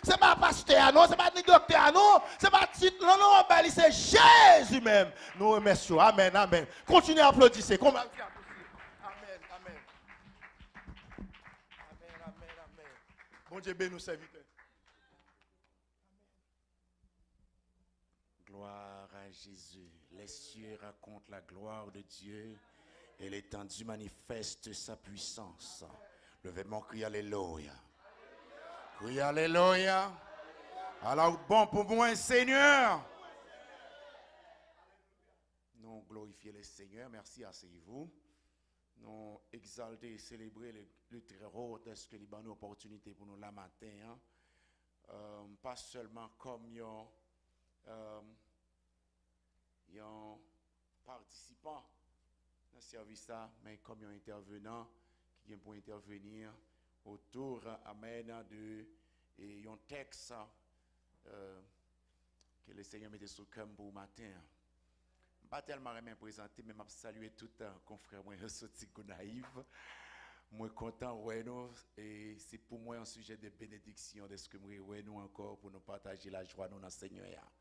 c'est pas pasteur, non, c'est pas ni docteur, non, c'est pas titre, non, non, ben, c'est Jésus même. Nous remercions. Amen, amen. Continuez à applaudir. Amen, amen. Amen, amen, amen. Bon Dieu bénisse nos serviteurs. Gloire à Jésus. Les cieux racontent la gloire de Dieu et l'étendue manifeste sa puissance. Levez-moi, crie Alléluia. Crie Alléluia. Alors bon pour moi, Seigneur. Nous glorifions le Seigneur. Merci, asseyez-vous. Nous exalter et célébrer le très haut est-ce que il y a une opportunité pour nous la matin. Hein? Pas seulement comme un participant dans ce service, mais comme un intervenant qui vient pour intervenir autour amen, de un texte que le Seigneur mette sur le cœur pour le matin. Je ne pas tellement présenter, mais je salue tout confrère moi sorti naïf. Moi content ouais nous et c'est pour moi un sujet de bénédiction de ce que moi nous encore pour nous partager la joie nous dans le Seigneur.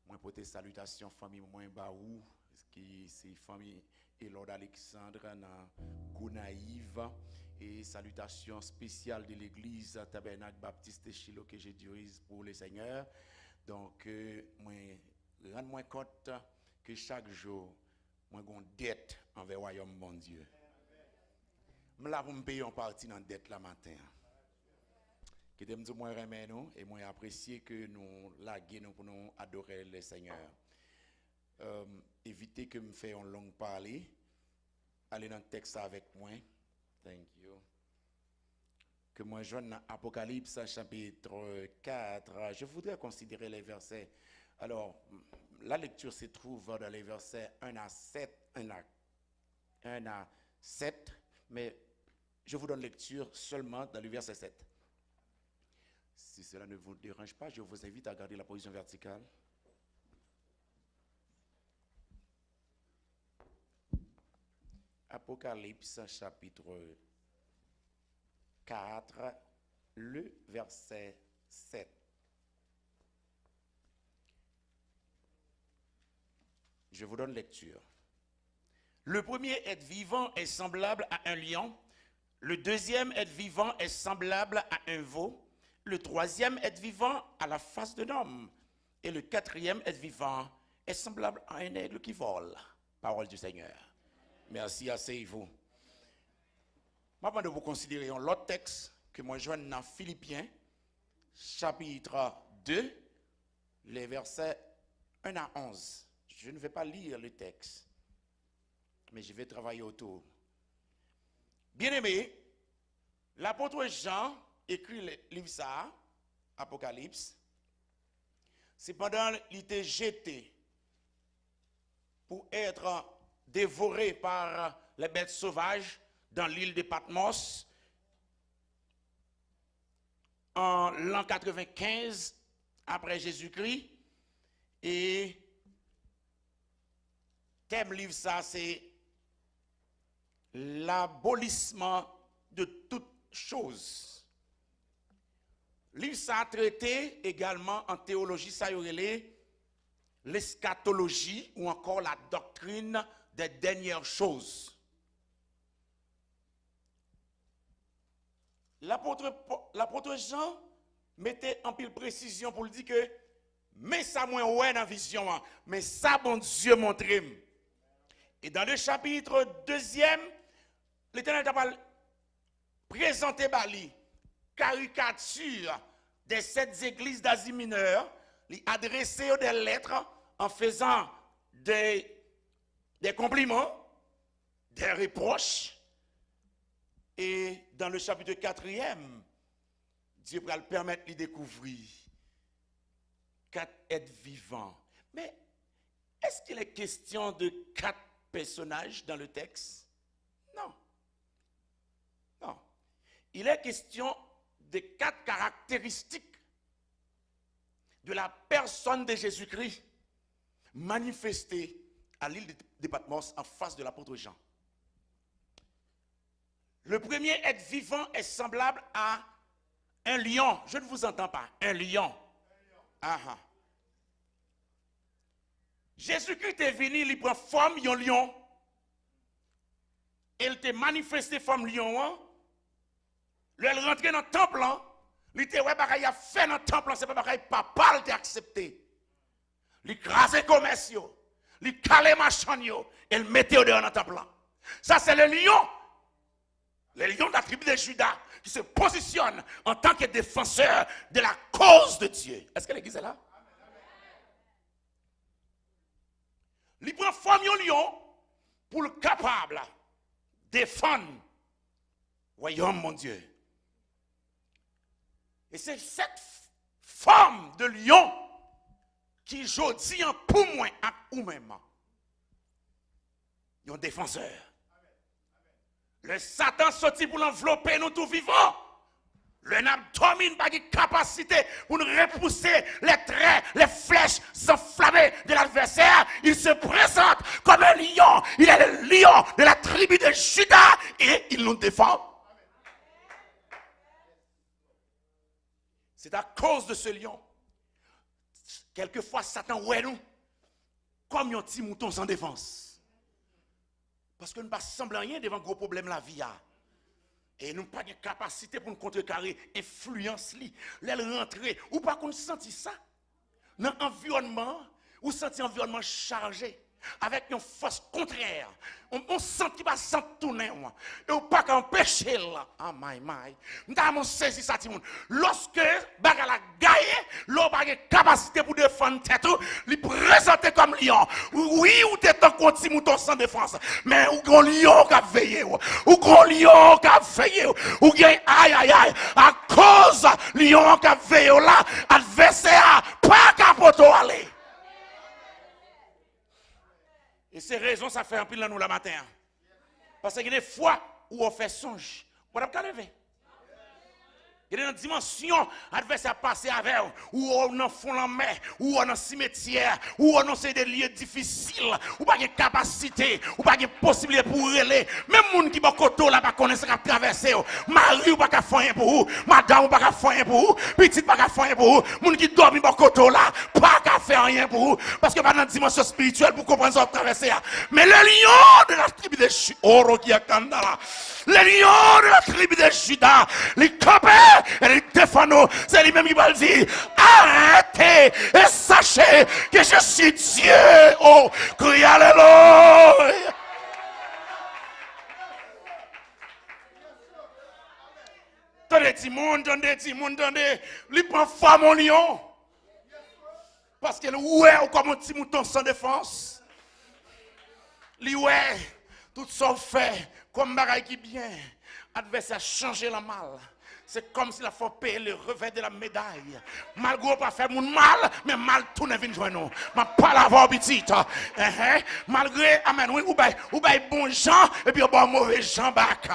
Moi porter salutations famille moi Baou qui c'est famille Elord Alexandre dans Gonaïve et salutations spéciales de l'église Tabernacle Baptiste de Chilo que je dirige pour le Seigneur. Donc moi rends-moi compte que chaque jour moi j'ai une dette envers le royaume bon Dieu. Je vais me payer en partie dans la dette la matin. Que je me dis, moi, je nous et moi, apprécier que nous laguons pour nous adorer le Seigneur. Évitez que me fasse un long parler. Allez dans le texte avec moi. Thank you. Que moi, je dans Apocalypse, chapitre 4. Je voudrais considérer les versets. Alors, la lecture se trouve dans les versets 1 à 7. 1 à 7. Mais je vous donne lecture seulement dans le verset 7. Si cela ne vous dérange pas, je vous invite à garder la position verticale. Apocalypse chapitre 4, le verset 7. Je vous donne lecture. Le premier être vivant est semblable à un lion. Le deuxième être vivant est semblable à un veau. Le troisième être vivant à la face d'un homme. Et le quatrième être vivant est semblable à un aigle qui vole. Parole du Seigneur. Merci, asseyez-vous. Maintenant, de vous considérer l'autre texte que moi je vois dans Philippiens, chapitre 2, les versets 1 à 11. Je ne vais pas lire le texte, mais je vais travailler autour. Bien-aimé, l'apôtre Jean écrit le livre ça, Apocalypse. Cependant, il était jeté pour être dévoré par les bêtes sauvages dans l'île de Patmos en l'an 95 après Jésus-Christ. Et thème livre ça, c'est l'abolissement de toutes choses. Livre ça traité également en théologie, ça y aurait l'eschatologie ou encore la doctrine des dernières choses. L'apôtre Jean mettait en pile précision pour dire que mais ça moi ouais dans vision, mais ça bon Dieu montre. Et dans le chapitre 2e, l'Éternel a présenté Bali caricature des 7 églises d'Asie mineure, lui adressé des lettres en faisant des compliments, des reproches. Et dans le chapitre 4e, Dieu va le permettre de découvrir 4 êtres vivants. Mais est-ce qu'il est question de 4 personnages dans le texte? Non. Non. Il est question de 4 caractéristiques de la personne de Jésus-Christ manifestée à l'île de Patmos en face de l'apôtre Jean. Le premier être vivant est semblable à Un lion, je ne vous entends pas. Un lion. Jésus-Christ est venu, il prend forme d'un lion. Il était manifesté forme lion. Il est rentré dans le temple. Il était ouais, a fait dans le temple, c'est pas bagaille papa t'a accepté. Il crasé commerciaux, il calé machin yo, et il mettait au dehors dans le temple. Ça c'est le lion. Le lion de la tribu de Juda qui se positionne en tant que défenseur de la cause de Dieu. Est-ce que l'église est là? Il prend forme de lion pour le capable de défendre le royaume, mon Dieu. Et c'est cette forme de lion qui, je dis, pour moi, à ou même, un défenseur. Le Satan sorti pour l'envelopper nous tout vivants. Le n'abdomine pas de capacité pour nous repousser les traits, les flèches enflammées de l'adversaire. Il se présente comme un lion. Il est le lion de la tribu de Juda et il nous défend. C'est à cause de ce lion. Quelquefois, Satan ouais nous comme un petit mouton sans défense. Parce que nous ne semblons rien devant un gros problème la vie. Et nous n'avons pas de capacité pour nous contrecarrer influence li. L'aile rentrer. Ou pas qu'on senti ça. Dans l'environnement, ou senti environnement chargé. Avec une force contraire. On sent qu'il va s'en tourner. Et on pas qu'empêcher là. Ah, my. Nous avons saisi ça, tout le monde. Lorsque Bagala gagne, l'on a une capacité pour défendre tête, il présente comme lion. Oui, ou t'es un petit mouton sans défense. Mais ou grand lion qui a veillé. Ou grand lion qui a veillé. Ou bien aïe. À cause lion qui a veillé là, adversaire, pas capoto aller. Et ces raisons, ça fait un pile dans nous la matin. Parce qu'il y a des fois où on fait songe. On n'a pas lever. Il y a une dimension adversaire passer avec où on en fond la mer, où on en cimetière, où on en c'est des lieux difficiles, où pas de capacité, où pas de possibilité pour aller. Même les gens qui sont côté là pas connaissent qu'à traverser. Mari ou pas qu'à faire pour vous, madame ou pas qu'à faire pour vous, petite pas qu'à faire pour vous, les gens qui dorment dans côté là pas qu'à faire rien pour vous parce que pas dans dimension spirituelle pour comprendre ça traverser. Mais le lion de la tribu de Juda, le lion de la tribu de Juda, les copains et les défendants, c'est lui-même qui va le dire. Arrêtez et sachez que je suis Dieu. Oh, criez alléluia. Tendez, tendez. Il prend femme au lion. Parce que le ouais comme un petit mouton sans défense. Le ouais, tout ça fait comme bagaille qui bien. Adversaire a changé la mal. C'est comme s'il a fait payer le revers de la médaille. Malgré pas faire mon mal, mais mal tout ne vient joindre nous. Ma pas l'avoir petite. Malgré amen oui ou bay bon gens et puis bon mauvais gens bac.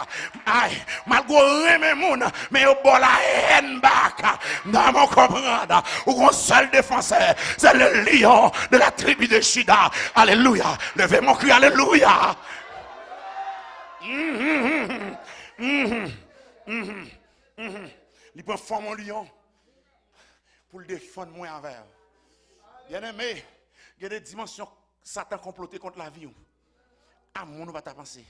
Aïe, malgré aimer moun, mais au bon la haine bac. Dans mon comprendre, ou un seul défenseur, c'est le lion de la tribu de Juda. Alléluia. Levez mon cri, alléluia. Il prend forme en lion pour le défendre moins envers. Bien aimé, il y a des dimensions Satan comploté contre la vie. À mon va penser.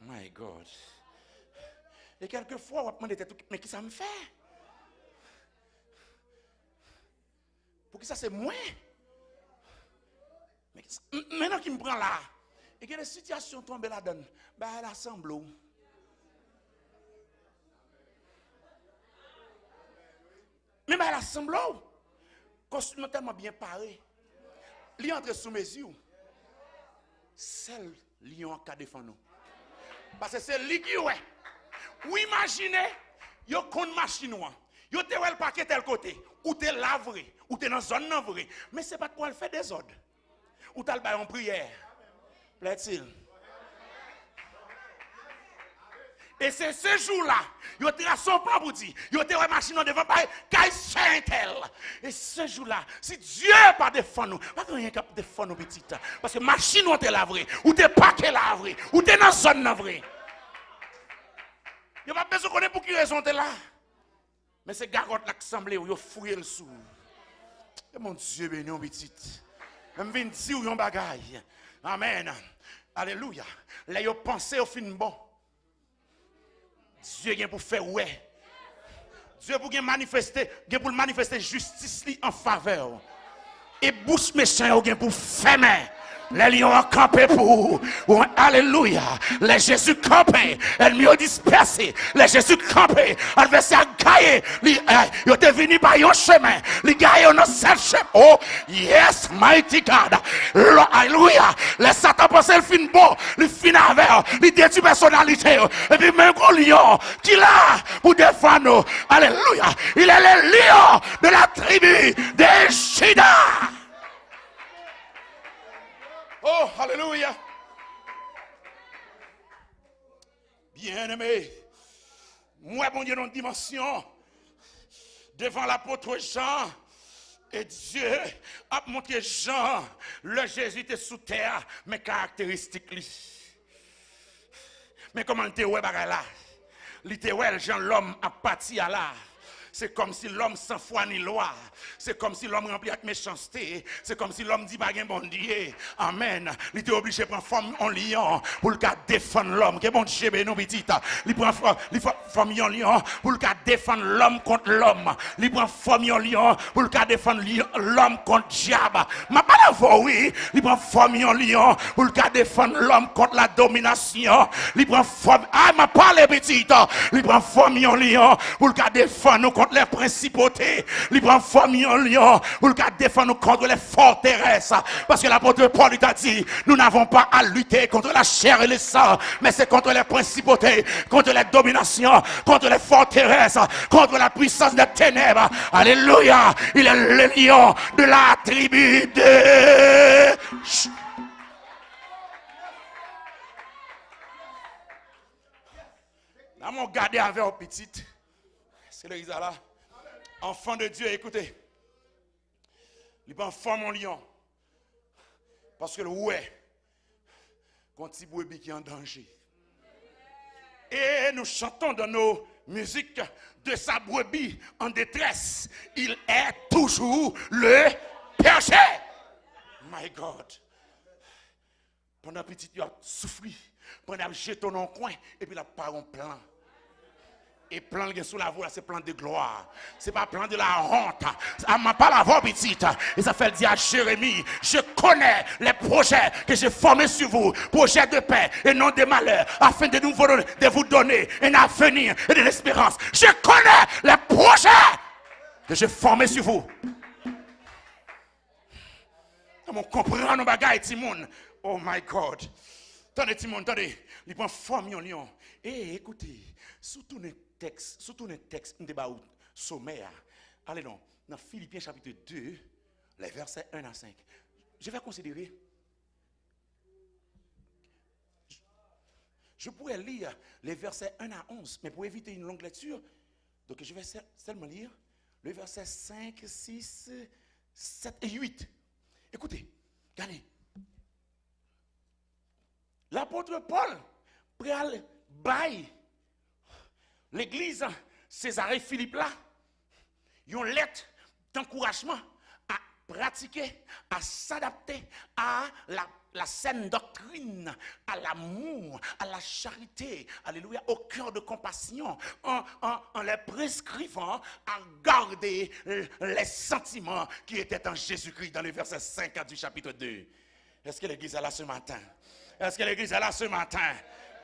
My God. Et quelquefois, on va demander, mais qui ça me fait? Pour qui ça c'est moi? Mais maintenant qu'il me prend là, et que les situations tombent là-dedans, ben elle assemble. Mais elle assemble. Costume tellement bien paré. Il entre sous mes yeux. Seul lion qui a défendu. Parce que c'est lui qui est. Ou imaginez, il y a une machine. Il y a un paquet tel côté. Ou tu es lavré. Ou tu es dans une zone navrée. Mais ce n'est pas pour faire des ordres. Ou tu as le en prière. Plaît-il? Et c'est ce jour-là, il y a son plan pour dire, il y a une machine devant pas, qu'elle tel. Et ce jour-là, si Dieu pas défend nous, pas rien qui défend nous petite. Parce que machine ou t'es lavré, ou t'es paquet lavré, ou t'es dans zone lavré. Il n'y a pas besoin de connaître pour qui raison t'es là. Mais c'est garotte là qui semble, il a fouillé le sou. Et mon Dieu béni, mon petit. Même vient dire un bagaille. Amen. Alléluia. Là, il a pensé au fin bon. Dieu vient pour faire ouais. Dieu pour manifester justice en faveur. Et bouche méchant vient pour fermer. Les lions ont campé pour. Alléluia. Les Jésus campé. Ennemis ont dispersé. Les Jésus campé. Adversaire gaillé. Ils ont devenu par un chemin. Les gaillés ont seul chemin. Oh, yes, mighty God. Alléluia. Les Satan pensent le fin bon. Le fin avec. Les détruit personnalité. Et puis même un lion qui là pour défendre. Alléluia. Il est le lion de la tribu de Juda. Oh, alléluia. Bien-aimé, moi, mon Dieu, dans une dimension, devant l'apôtre Jean, et Dieu a montré Jean, le Jésus était sous terre, mes caractéristiques. Mais comment tu es là? Littéral, Jean, l'homme a pâti à là. C'est comme si l'homme sans foi ni loi. C'est comme si l'homme rempli avec méchanceté. C'est comme si l'homme dit pas bon Dieu. Amen. Il était obligé de prendre forme en lion pour le cas défendre l'homme. Que bon Dieu nous petit. Il prend forme en lion pour le cas défendre l'homme contre l'homme. Il prend forme en lion pour le cas défendre l'homme contre diable. Ma pas d'avoir oui. Il prend forme en lion pour le cas défendre l'homme contre la domination. Il prend forme. Ah m'a pas les petits. Il prend forme en lion pour le cas défendre nous contre les principautés, il prend forme en lion pour le défendre nous contre les forteresses. Parce que l'apôtre Paul lui a dit, nous n'avons pas à lutter contre la chair et le sang, mais c'est contre les principautés, contre les dominations, contre les forteresses, contre la puissance des ténèbres. Alléluia, il est le lion de la tribu de... Là, mon gardé avec au petit. C'est le là. Enfant de Dieu, écoutez. Il prend forme en lion. Parce que le ouais, quand petit brebis qui est en danger. Et nous chantons dans nos musiques de sa brebis en détresse. Il est toujours le berger. My God. Pendant petit, il a souffert. Pendant qu'il jeté dans un coin, et puis il a pas un plan. Et plan sous la voie, c'est plan de gloire. C'est pas plan de la honte. Ça m'a pas la voix petite. Et ça fait dire à Jérémie, je connais les projets que j'ai formés sur vous, projets de paix et non de malheur, afin de vous donner un avenir et de l'espérance. Je connais les projets que j'ai formés sur vous. On comprend nos bagailles, Timon. Oh my God. Attendez, Timon, attendez. Il prend forme en lion. Et écoutez, surtout les textes, un débat sommaire. Allez donc, dans Philippiens chapitre 2, les versets 1 à 5. Je vais considérer. Je pourrais lire les versets 1 à 11, mais pour éviter une longue lecture, donc je vais seulement lire les versets 5, 6, 7 et 8. Écoutez, regardez. L'apôtre Paul pral bail l'église Césarée Philippe là, une lettre d'encouragement à pratiquer, à s'adapter à la saine doctrine, à l'amour, à la charité, alléluia, au cœur de compassion, en les prescrivant à garder les sentiments qui étaient en Jésus-Christ dans le verset 5 du chapitre 2. Est-ce que l'église est là ce matin? Est-ce que l'église est là ce matin?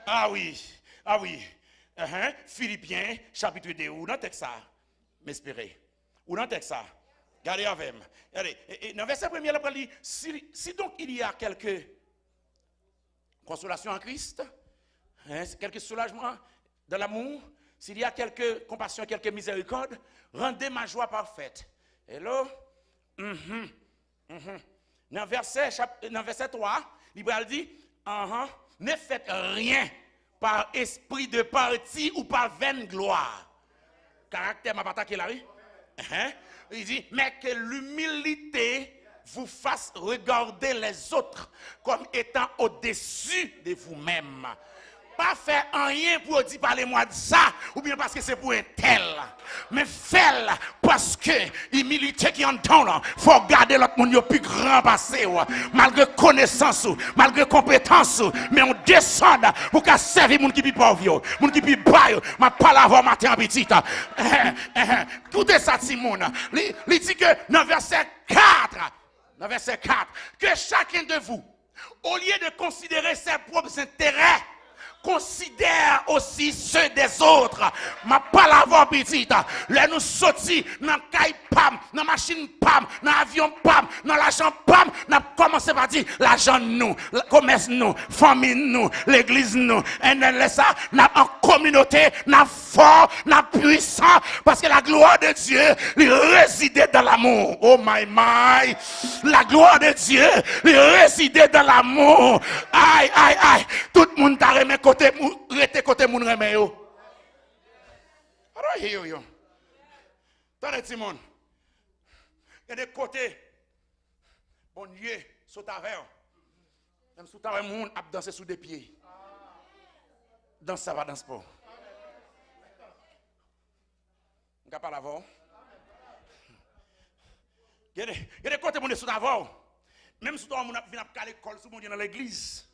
Ah oui, ah oui. Philippiens, chapitre 2, ou dans le texte ça? M'espérez. Ou dans le texte ça? Regardez avec moi. Regardez. Et dans le verset premier, il dit, si donc il y a quelques consolations en Christ, quelques soulagements dans l'amour, s'il y a quelques compassions, quelques miséricordes, rendez ma joie parfaite. Hello? Dans le verset 3, il dit, ne faites rien par esprit de parti ou par vaine gloire. Caractère m'a pas attaqué là, oui? Il dit, mais que l'humilité vous fasse regarder les autres comme étant au-dessus de vous-même. pas fait rien pour dire parlez-moi de ça, ou bien parce que c'est pour un tel. Mais fait parce que l'humilité qui en donne, il faut garder l'autre monde le plus grand passé, malgré connaissance, malgré compétence, mais on descend pour qu'à servir les gens qui sont pauvres, les gens qui sont bas, ma pas l'avoir matin petit. Écoutez ça, Simone. Il dit que dans verset 4, que chacun de vous, au lieu de considérer ses propres intérêts, considère aussi ceux des autres. Ma pas l'avoir petite. Là nous sortis dans caille pam, dans machine pam, dans avion pam, dans l'argent pam, n'a commencé par dire l'argent nous, le commerce nous, famille nous, l'église nous. Et laisse ça, n'a en communauté, n'a fort, n'a puissant parce que la gloire de Dieu, il résidait dans l'amour. Oh my my. La gloire de Dieu, il résidait dans l'amour. Aïe aïe aïe. Tout le monde t'a remis côté moun remè yo. I don't hear you. Tenez Simon. Il y a des côtés bon Dieu saute avec. Même sous ta moun a danser sous des pieds. Dans ça va dans sport. On pas l'avant. Il y a des côtés moun sous d'avant. Même sous toi moun a vinn à l'école sous moun dans l'église.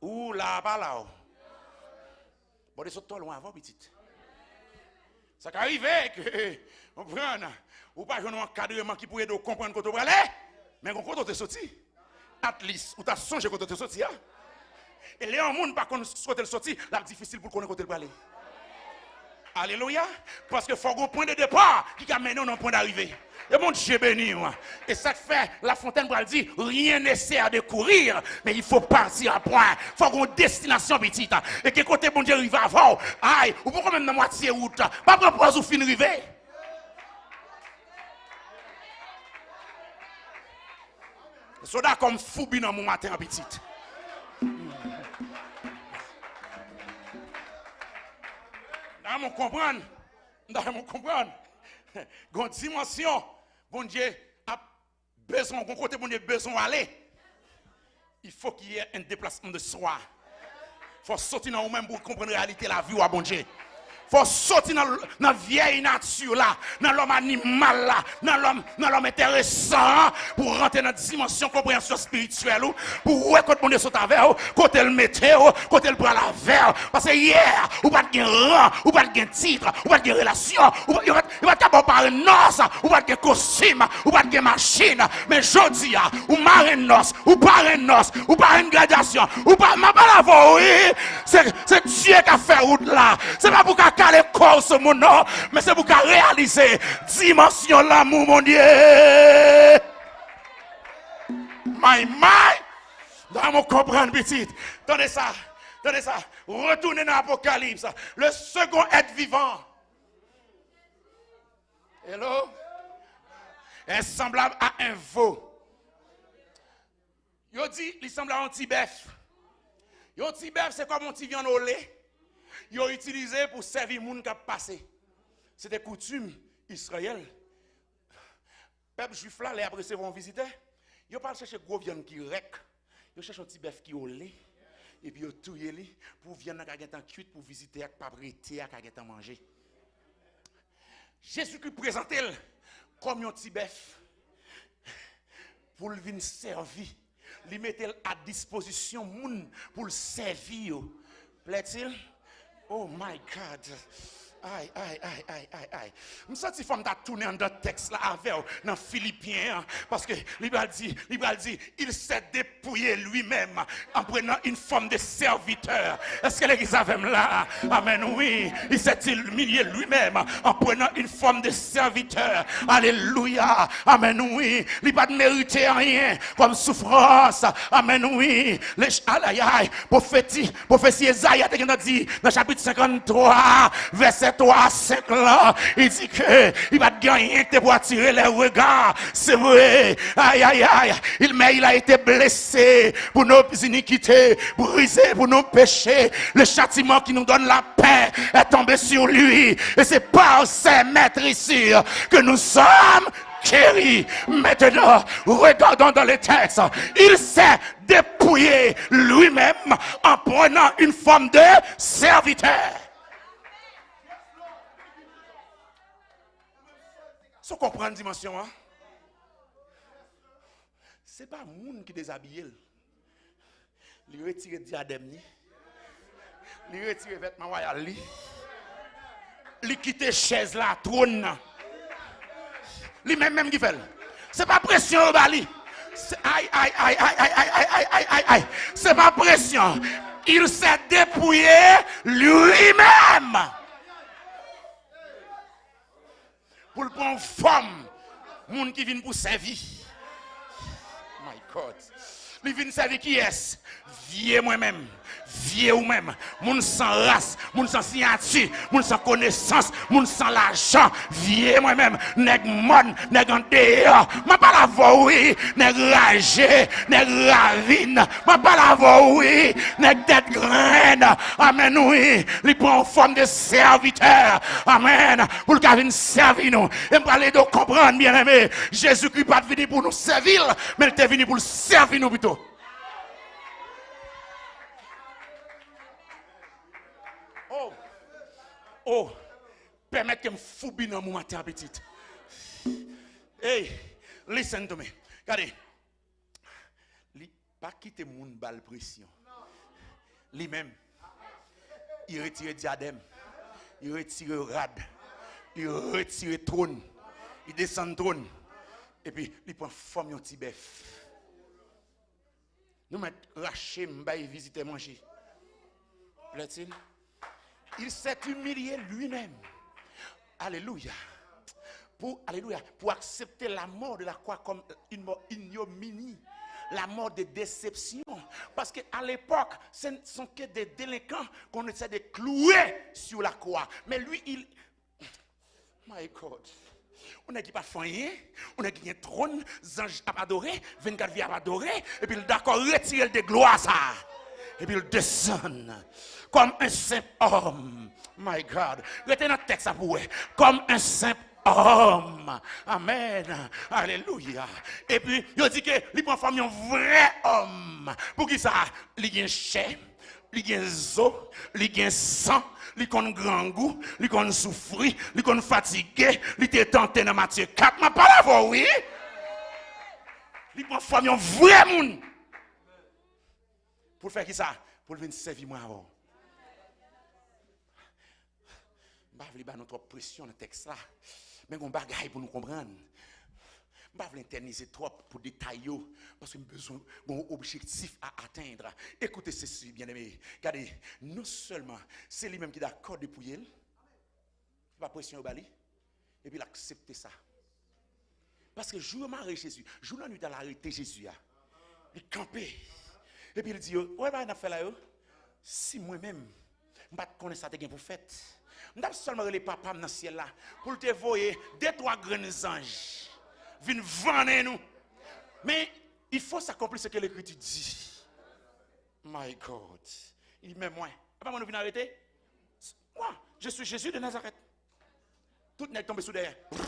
Ou là pas là. Bon, ils sont trop loin avant, petit. Ça arrive que, on prend, ou pas un encadrement qui pourrait comprendre quand on va aller, mais quand on est sorti, at least, ou tu as songé quand on est sorti. Et les gens ne pas quand on sorti, c'est difficile pour connaître quand on va aller. Alléluia. Parce qu'il faut un point de départ qui amène à un point d'arrivée. Et mon Dieu béni. Et ça fait, La Fontaine va dire, rien n'est à de courir, mais il faut partir à point. Il faut avoir une destination petite. Et que côté mon Dieu arrive avant, aïe, ou pourquoi même dans moitié route, pas pour pouvoir ou fin arriver. Soda comme fou dans mon matin petite. Dans mon comprendre. Gon dimension, bon Dieu a besoin, bon côté bon Dieu besoin d'aller. Il faut qu'il y ait un déplacement de soi. Il faut sortir dans nous-mêmes pour comprendre la réalité de la vie, bon Dieu. Il faut sortir dans la vieille nature là, dans l'homme animal là, dans l'homme intéressant, pour rentrer dans la dimension de compréhension spirituelle, pour voir quand on est sur ta verre, quand elle mettait, quand elle prend la verre. Parce que hier, ou pas de rang, ou pas de titre, ou pas de relation, ou pas de parler noce, ou pas de costume, ou pas de machine. Mais je dis, ou marine noce, ou pas noce, ou pas une gradation, ou pas ma balavo, oui. C'est Dieu qui a fait route là. C'est pas pour qu'à les corps ce monde, non, mais c'est pour qu'à réaliser dimension l'amour, mon Dieu. My. Dans mon comprendre, petit. Tenez ça. Retournez dans l'Apocalypse. Le second être vivant. Hello? Est semblable à un veau. Yo dit, il semble à un petit bœuf. Un petit bœuf, c'est comme un petit viande au lait. Ils ont utilisé pour servir les gens qui ont passé. C'était coutume Israël. Peuple juif là, les après recevoir un visiteur. Ils pas chercher gros viande qui rec. Ils cherchent un petit bœuf qui au lait. Et puis ils touillent pour viande qui est en cuite pour visiter avec pas prêter qui est en manger. Jésus-Christ présentait comme un petit bœuf pour le venir servir. Il mettait à disposition moun pour le servir. Plaît-il? Oh my God. Aïe. Je sens que femme t'a tourné dans le texte là avec dans Philippiens parce que il va dire il s'est dépouillé lui-même en prenant une forme de serviteur. Est-ce que l'église avait là? Amen, oui. Il s'est humilié lui-même en prenant une forme de serviteur. Alléluia. Amen, oui. Il n'a pas mérité rien comme souffrance. Amen, oui. Aïe. Prophétie Esaïe a dit dans chapitre 53 verset 3 à 5 là, il dit que il va gagner pour attirer les regards. C'est vrai. Aïe. Il a été blessé pour nos iniquités, brisé pour nos péchés. Le châtiment qui nous donne la paix est tombé sur lui. Et c'est par ses maîtres ici que nous sommes guéri. Maintenant, regardons dans les textes. Il s'est dépouillé lui-même en prenant une forme de serviteur. Si on comprend la dimension, hein? Ce n'est pas le monde qui déshabille. Il retire le diadème, il retire le vêtement royal, il quitte la chaise là, trône. Il même qui fait. Ce n'est pas pression au bali. Aïe, aïe, aïe, aïe, aïe, aïe, aïe, aïe, aïe, aïe. Ce n'est pas pression. Il s'est dépouillé lui-même. Pour le prendre forme, monde qui vient pour servir. My God. Il vient servir qui est? Vieux moi-même, vieux ou même, moun sans race, moun sans signature, moun sans connaissance, moun sans l'argent, vieux moi-même, nèg mon, nèg en dehors, m'a pas la voix oui, nèg ragé, nèg ravine, m'a pas la voix oui, nèg tête graine, amen oui, il prend forme de serviteur, amen, pour le cas venir servir nous, et m'parler de comprendre bien aimé, Jésus-Christ pas venu pour nous servir, mais il est venu pour servir nous plutôt. Oh, permettez que je me foubine dans mon matin petite. Hey, listen to me. Regardez. Il pas quitter mon balle pression. Lui-même, il retire diadème, il retire rad, il retire trône, il descend trône, et puis il prend forme de petit bœuf. Nous mettons raché, m'baye visiter manger. Plaît-il? Il s'est humilié lui-même. Alléluia. Pour accepter la mort de la croix comme une mort ignominie. La mort de déception. Parce qu'à l'époque, ce ne sont que des délinquants qu'on essaie de clouer sur la croix. Mais lui, il... My God. On a qui pas fait on a qui un trône, anges à adorer, 24 vies à adorer, et puis d'accord, retirer de gloire ça. Et puis il descend comme un simple homme. My God. Retenez notre texte à vous. Comme un simple homme. Amen. Alléluia. Et puis, il dit que il prend forme un vrai homme. Pour qui ça? Il y a chair, il y a os, il y a sang, il y a grand goût, il y a souffrir, il y a fatigué, il est tenté dans Matthieu 4. Ma pas la voix, oui. Il prend forme un vrai monde. Pour faire qui ça? Pour venir servir moi avant. Je ne vais pas notre pression dans le texte là. Mais on bagaille pour nous comprendre. Je ne vais pas l'interniser trop pour détailler. Parce que j'ai besoin d'un objectif à atteindre. Écoutez ceci, bien aimé. Regardez, non seulement c'est lui-même qui est d'accord depuis elle. Pas pression au bali. Et puis il accepte ça. Parce que je jour marié Jésus. Jour la nuit à l'arrêté Jésus. Il campait. Et puis il dit, ouais, bah, il a fait là, si moi-même, je ne connais pas ça pour fait. Je ne seulement les papas dans le ciel là, pour te voir, 2-3 grands anges viennent vendre nous. Mais il faut s'accomplir ce que l'Écriture dit. My God. Il dit, mais moi, pas moi, nous venons arrêter. Moi, je suis Jésus de Nazareth. Tout n'est tombé sous derrière. Il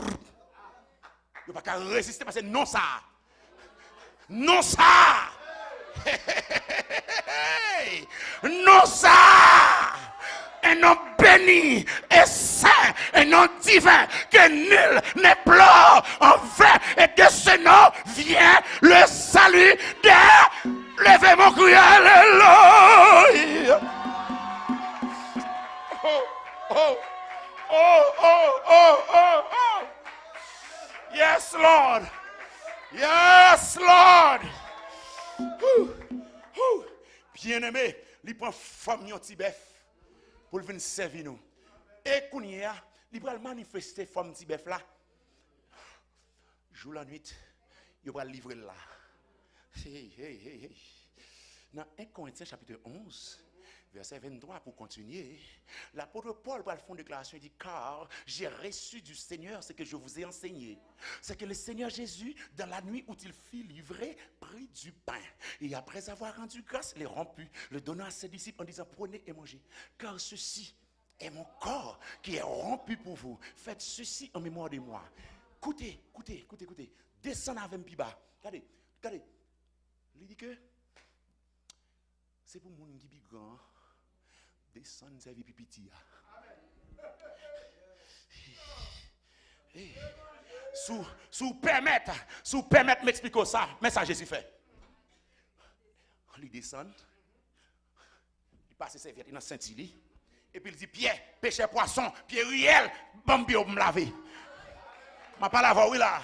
ne peut pas résister parce que non ça. Non ça. Non ça, un nom béni et saint, un nom divin que nul n'est plein en vain et de ce nom vient le salut des levez mon cri alléluia. Oh. Yes Lord. Yes Lord. Bien-aimé, il prend forme de petit bœuf pour venir servir nous. Et Kounia, il va manifester forme de petit bœuf là. Jour la nuit, il va livrer là. Hey. Dans 1 Corinthiens chapitre 11, verset 23 pour continuer, l'apôtre Paul va faire une déclaration, il dit, car j'ai reçu du Seigneur ce que je vous ai enseigné. C'est que le Seigneur Jésus, dans la nuit où il fut livré, prit du pain. Et après avoir rendu grâce, les romput, le donna à ses disciples en disant, prenez et mangez. Car ceci est mon corps qui est rompu pour vous. Faites ceci en mémoire de moi. Écoutez. Descends avec plus bas. Regardez. Il dit que c'est pour moun qui est grand. Descendre servir petit. Sous permettre m'expliquer ça, mais ça Jésus fait. Il descend, il passe serviette dans Saint-Ili, et puis il dit Pierre, pêcher poisson, Pierre Riel, bon bio me laver. Ma pas laver oui là.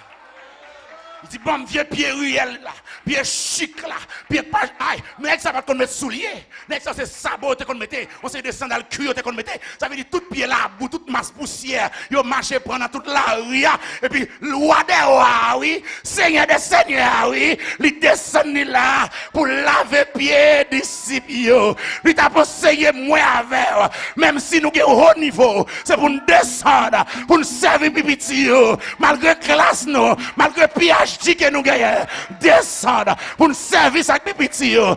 Il dit bon vieux Pierre Riel là, Pierre chic là, Pierre pas aïe, mais ça va qu'on mettre soulier. Nèg ça c'est sabot qu'on mettait, on c'est des sandales cuir qu'on mettait. Ça veut dire tout pied là, bout toute masse poussière, yo marché prendre toute la rue et puis roi des rois oui, seigneur des seigneurs oui, il descend là pour laver pied disciples yo. Il t'a conseillé moi avec même si nous sommes au haut niveau, c'est pour nous descendre, pour nous servir petit yo, malgré classe nous, malgré PhD que nous gagnons, descendre pour nous servir avec petit yo.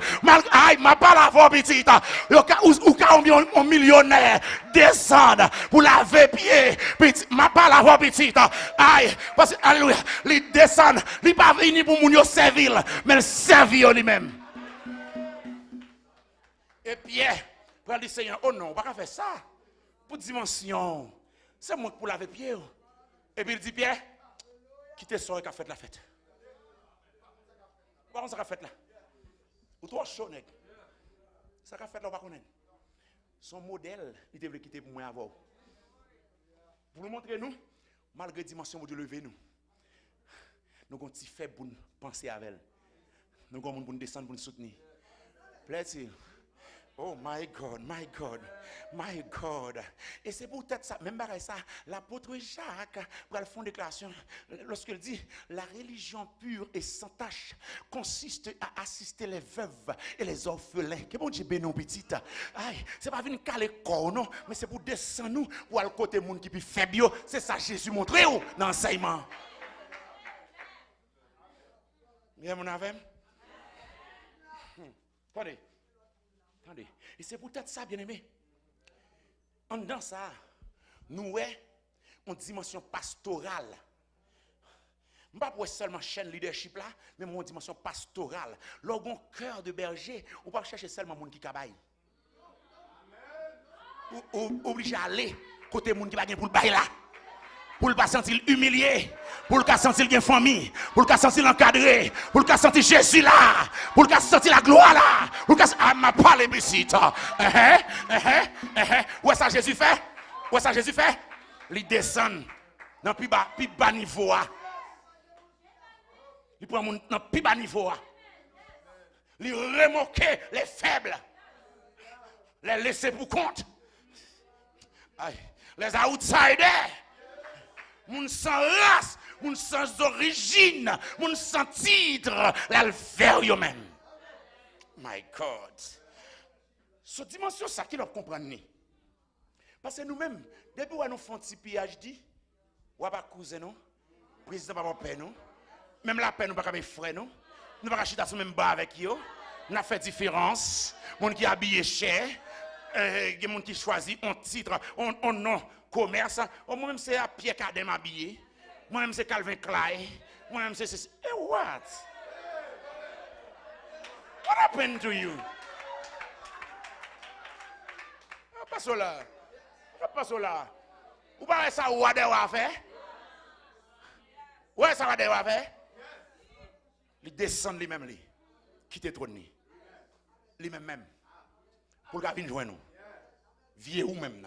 Aïe, ma pas la voix petit, ou un millionnaire descendre pour laver pied, petit, ma pas la voix petit, aïe, parce que alléluia, il descend, il pas venir pour nous servir, mais servir lui-même. Et Pierre, pour dire Seigneur, oh non, on va pas faire ça. Pour dimension, c'est moi pour laver pied. Et puis il dit Pierre, quittez ça et fait la fête. Comment ça fait là? Ou toi chaud nèg. Ça fait là on va connaître. Son modèle, il devait quitter pour moi avant. Pour nous montrer nous, malgré dimension de lever nous. Nous avons petit fait pour penser avec elle. Nous avons pour descendre pour nous soutenir. Plaît-il? Oh my God. Et c'est peut-être ça, même pareil ça, l'apôtre Jacques, pour le fond de déclaration, lorsqu'il dit, la religion pure et sans tache consiste à assister les veuves et les orphelins. Que bon Dieu béni petite. Aïe, c'est pas venir caler corps non, mais c'est pour descendre nous, pour aller côté monde qui plus faible. C'est ça Jésus montre dans l'enseignement. Bien mon avec? Attendez. Et c'est peut-être ça, bien aimé. En dans ça, nous avons une dimension pastorale. Je ne pas pour seulement chaîne leadership là, mais une dimension pastorale. Lorsqu'on cœur de berger, on ne pas chercher seulement les gens qui cabaye. Ou obligé à aller côté les gens qui ne pas pour le bail là. Pour ne pas sentir humilié, pour ne pas sentir qu'il y a une famille, pour ne pas sentir l'encadré, pour ne pas sentir Jésus là, pour ne pas sentir la gloire là, pour ne pas sentir ma parole bisite. Où ça Jésus fait? Où ça Jésus fait? Il descend dans le plus bas niveau. Il prend dans le plus bas niveau. Il remoque les faibles, les laisser pour compte, les outsiders. Moun sans race, moun sans origine, moun sans titre, la le faire eux-mêmes. My God. Cette dimension, ça qui doit comprendre. Parce que nous-mêmes, depuis nous faisons un petit PhD, ou pas cousin nous, président pas père nous, même la paix nous pas comme frère nous, nous pas chita sur même bas avec eux, nous fait différence, moun qui habillé cher, des gens qui choisissent un titre, un nom. Commerce, moi-même c'est à Pierre Cadem habillé, moi-même c'est Calvin Klein, moi-même c'est ceci. Et what? What happened to you? Pas cela. Pas cela. Ou pas ça ou va faire? Ouais, ça va faire? Il descend lui-même, quitte trône. Lui-même. Pour qu'il vienne joindre nous. Vieux ou même.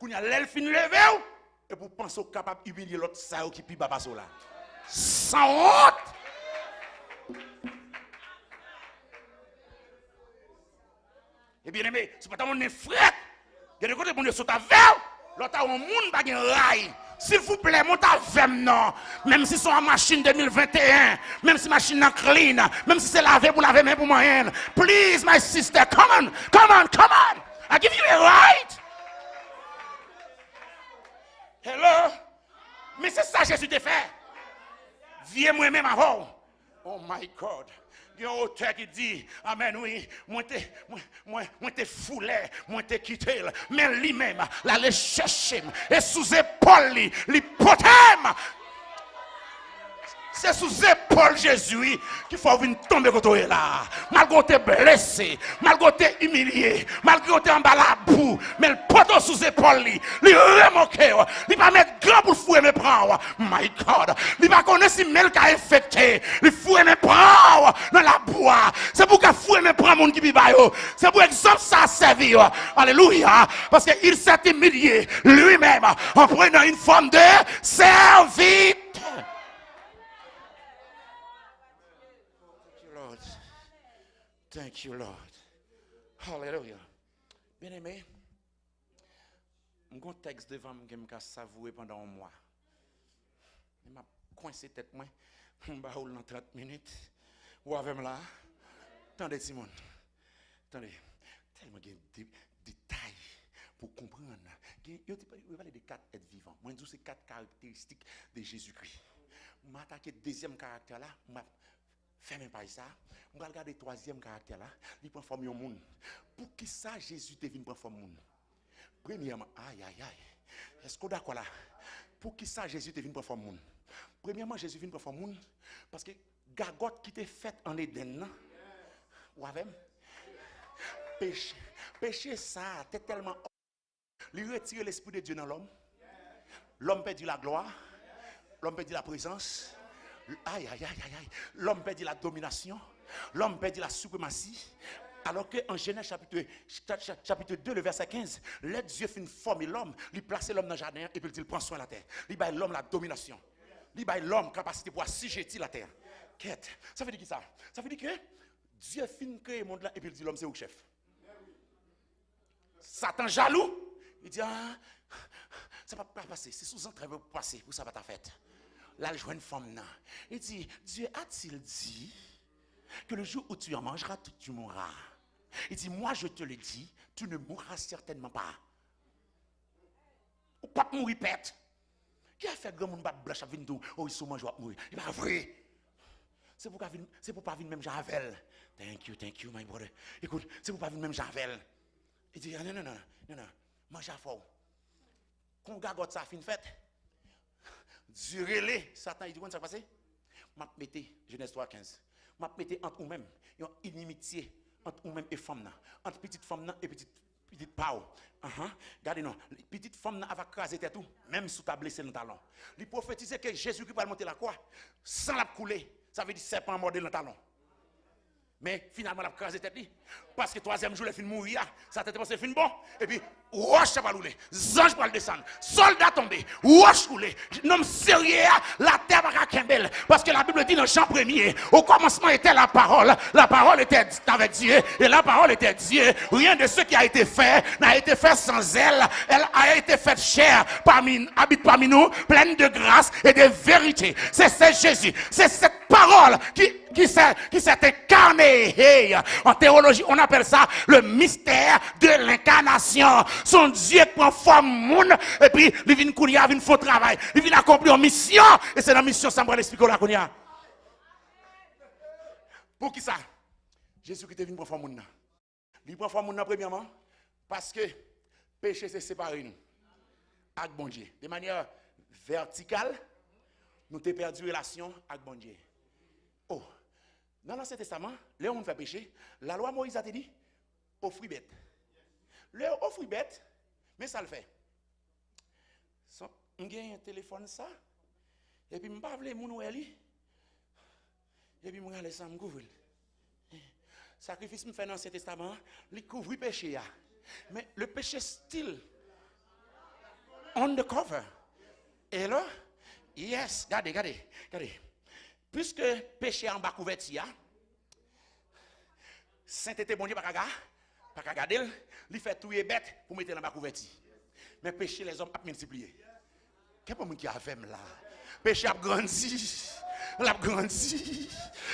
Quand il y a l'elfine levé, et pour penser au capable d'humilier l'autre, ça qui puis baba là. Sans honte! Et bien aimé, c'est pas tant mon frère, il y a des côtés pour nous sauter avec, l'autre a un monde qui a un rail. S'il vous plaît, montez avec non. Même si c'est en machine 2021, même si machine en clean, même si c'est lavé pour laver main pour moyenne. Please, my sister, come on. I give you a right. Hello? Mais c'est ça que Jésus t'a fait. Viens moi-même avant. Oh my God. Il y a un auteur qui dit, amen, oui, moi t'es foulé, moi t'es quitté, mais lui-même, là, les chercher, et sous épaule, les potem. C'est sous épaule Jésus qu'il faut venir tomber quand on est là. Malgré que tu es blessé, malgré que tu es humilié, malgré que tu es en bas la boue, mais le poteau sous épaule, il remoque, il va mettre grand pour fouer mes prendre. My God, il va connaître si mel qu'a infecté, il fouet mes prendre dans la boue. C'est pour qu'il fouet mes prendre mon qui vit. C'est pour exemple ça servir. Alléluia, parce qu'il s'est humilié lui-même en prenant une forme de serviteur. Thank you, Lord. Hallelujah. Bien aimé, mon texte devant moi, je vais savourer pendant un mois. Je m'a coincé tête moi, je vais dans 30 minutes. Ou avec là, attendez Simon. Attendez, tellement de détails pour comprendre. Je parle de 4 êtres vivants. Moi, je dis c'est 4 caractéristiques de Jésus-Christ. Je vais attaquer le deuxième caractère là. Fais même pas ça. On va regarder le troisième caractère là. Il prend forme de monde. Pour qui ça Jésus devine prendre forme de monde? Premièrement, aïe. Est-ce qu'on est d'accord là? Pour qui ça Jésus devine prendre forme de monde? Premièrement, Jésus vient prendre forme de monde parce que Gagotte qui était faite en Éden, ou avec péché ça, t'es tellement. Il retire l'esprit de Dieu dans l'homme. L'homme perdit la gloire. L'homme perdit la présence. Aïe. L'homme perdit la domination. L'homme perdit la suprématie. Alors qu'en Genèse chapitre 2, le verset 15, let Dieu fait une forme l'homme, il place l'homme dans le jardin et puis il prend soin de la terre. Il baille l'homme la domination. Il baille l'homme capacité pour assujettir la terre. Quête. Ça veut dire qui ça? Ça veut dire que Dieu finit créer le monde là et puis il dit l'homme c'est où chef. Satan jaloux. Il dit ça va pas passer. C'est sous-entraîné pour passer pour ça va ta fête. Là, il joue une femme. Il dit, Dieu a-t-il dit que le jour où tu en mangeras, tu mourras? Il dit, moi je te le dis, tu ne mourras certainement pas. Ou pas mourir pète. Qui a fait grand monde bat blanche à venir oh il se mange à mourir. Il va vrai. C'est pour pas venir même Javel. Thank you my brother. Écoute, c'est pour pas venir même Javel. Il dit non, mange à fort. Quand gagote ça fin fête. Durez-les. Satan, il dit, comment ça passe? M'a mettez, Genèse 3:15. M'a mettez entre vous-même, une inimitié entre vous-même et femme. Entre petite femme et petite pao. Regardez, non. Petite femme va craser tout, même sous ta blessée dans le talon. Il prophétisait que Jésus-Christ va monter la croix sans la couler. Ça veut dire serpent mordé dans le talon. Mais finalement, la crasé tête. Parce que troisième jour, il finit mourir. Ça t'a pensé fin bon. Et puis, roche va rouler. Zange va le descendre. Soldat tombé. Roche rouler. Non, sérieux, la terre va kembel. Parce que la Bible dit dans Jean 1er, au commencement était la parole. La parole était avec Dieu. Et la parole était Dieu. Rien de ce qui a été fait n'a été fait sans elle. Elle a été faite chair, habite parmi nous, pleine de grâce et de vérité. C'est Jésus. C'est cette parole qui s'est incarné. Hey, en théologie, on appelle ça le mystère de l'incarnation. Son Dieu prend forme monde et puis il vient courir, il faut travail, il vient accomplir une mission et c'est la mission ça va l'expliquer là qu'on. Pour qui ça? Jésus qui est venu prendre forme monde. Il prend forme monde premièrement parce que péché c'est séparer nous avec bon Dieu. De manière verticale, nous avons perdu relation avec bon Dieu. Oh. Dans l'Ancien Testament, là où on fait péché, la loi Moïse a dit, offre bête. Le offre bête, mais ça le fait. On gagne un téléphone ça, et puis je ne pas les moun et puis je vais ça me couvrir. Sacrifice me fait dans l'Ancien Testament, il couvre le péché. Mais le péché still on the cover. Et là, yes, regardez. Puisque péché en bas couverture, sainteté bon Dieu pas regarder, il fait tout est bête pour mettre dans bas couverture. Mais péché les hommes a multiplié. Qu'est-ce que qui a fait là? Péché a grandi. L'a grandi.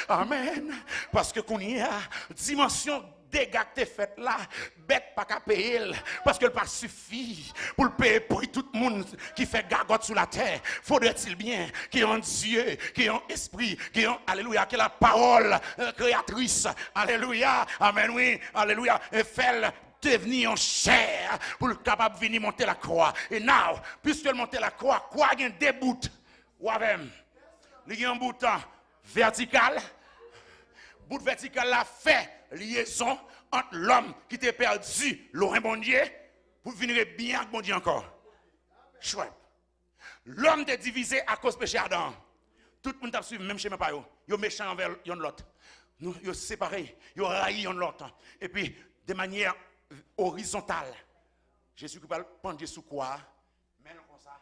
Amen. Parce que qu'on y a dimension dégâts que fait là, bête pas qu'à payer parce que le pas suffit pour le payer pour tout le monde qui fait gagotte sur la terre. Faudrait-il bien qu'il y ait un Dieu, qu'il y ait un esprit, qu'il y ait un alléluia, qu'il y ait la parole créatrice. Alléluia. Amen oui. Alléluia. Et fait devenir en chair pour le capable de venir monter la croix. Et now, puisque monter la croix, quoi gagne des bouts ou avec il y a un bout vertical. Bout vertical là fait liaison entre l'homme qui t'a perdu, l'oreille bon Dieu, pour venir bien avec bon Dieu encore. Chouette. L'homme t'est divisé à cause du péché Adam. Tout le monde t'a suivi, même chez mes parents. Ils sont méchants envers l'autre. Nous, ils sont séparés, ils ont raillé l'autre. Et puis, de manière horizontale, Jésus qui va prendre sous quoi? Mais non, comme ça.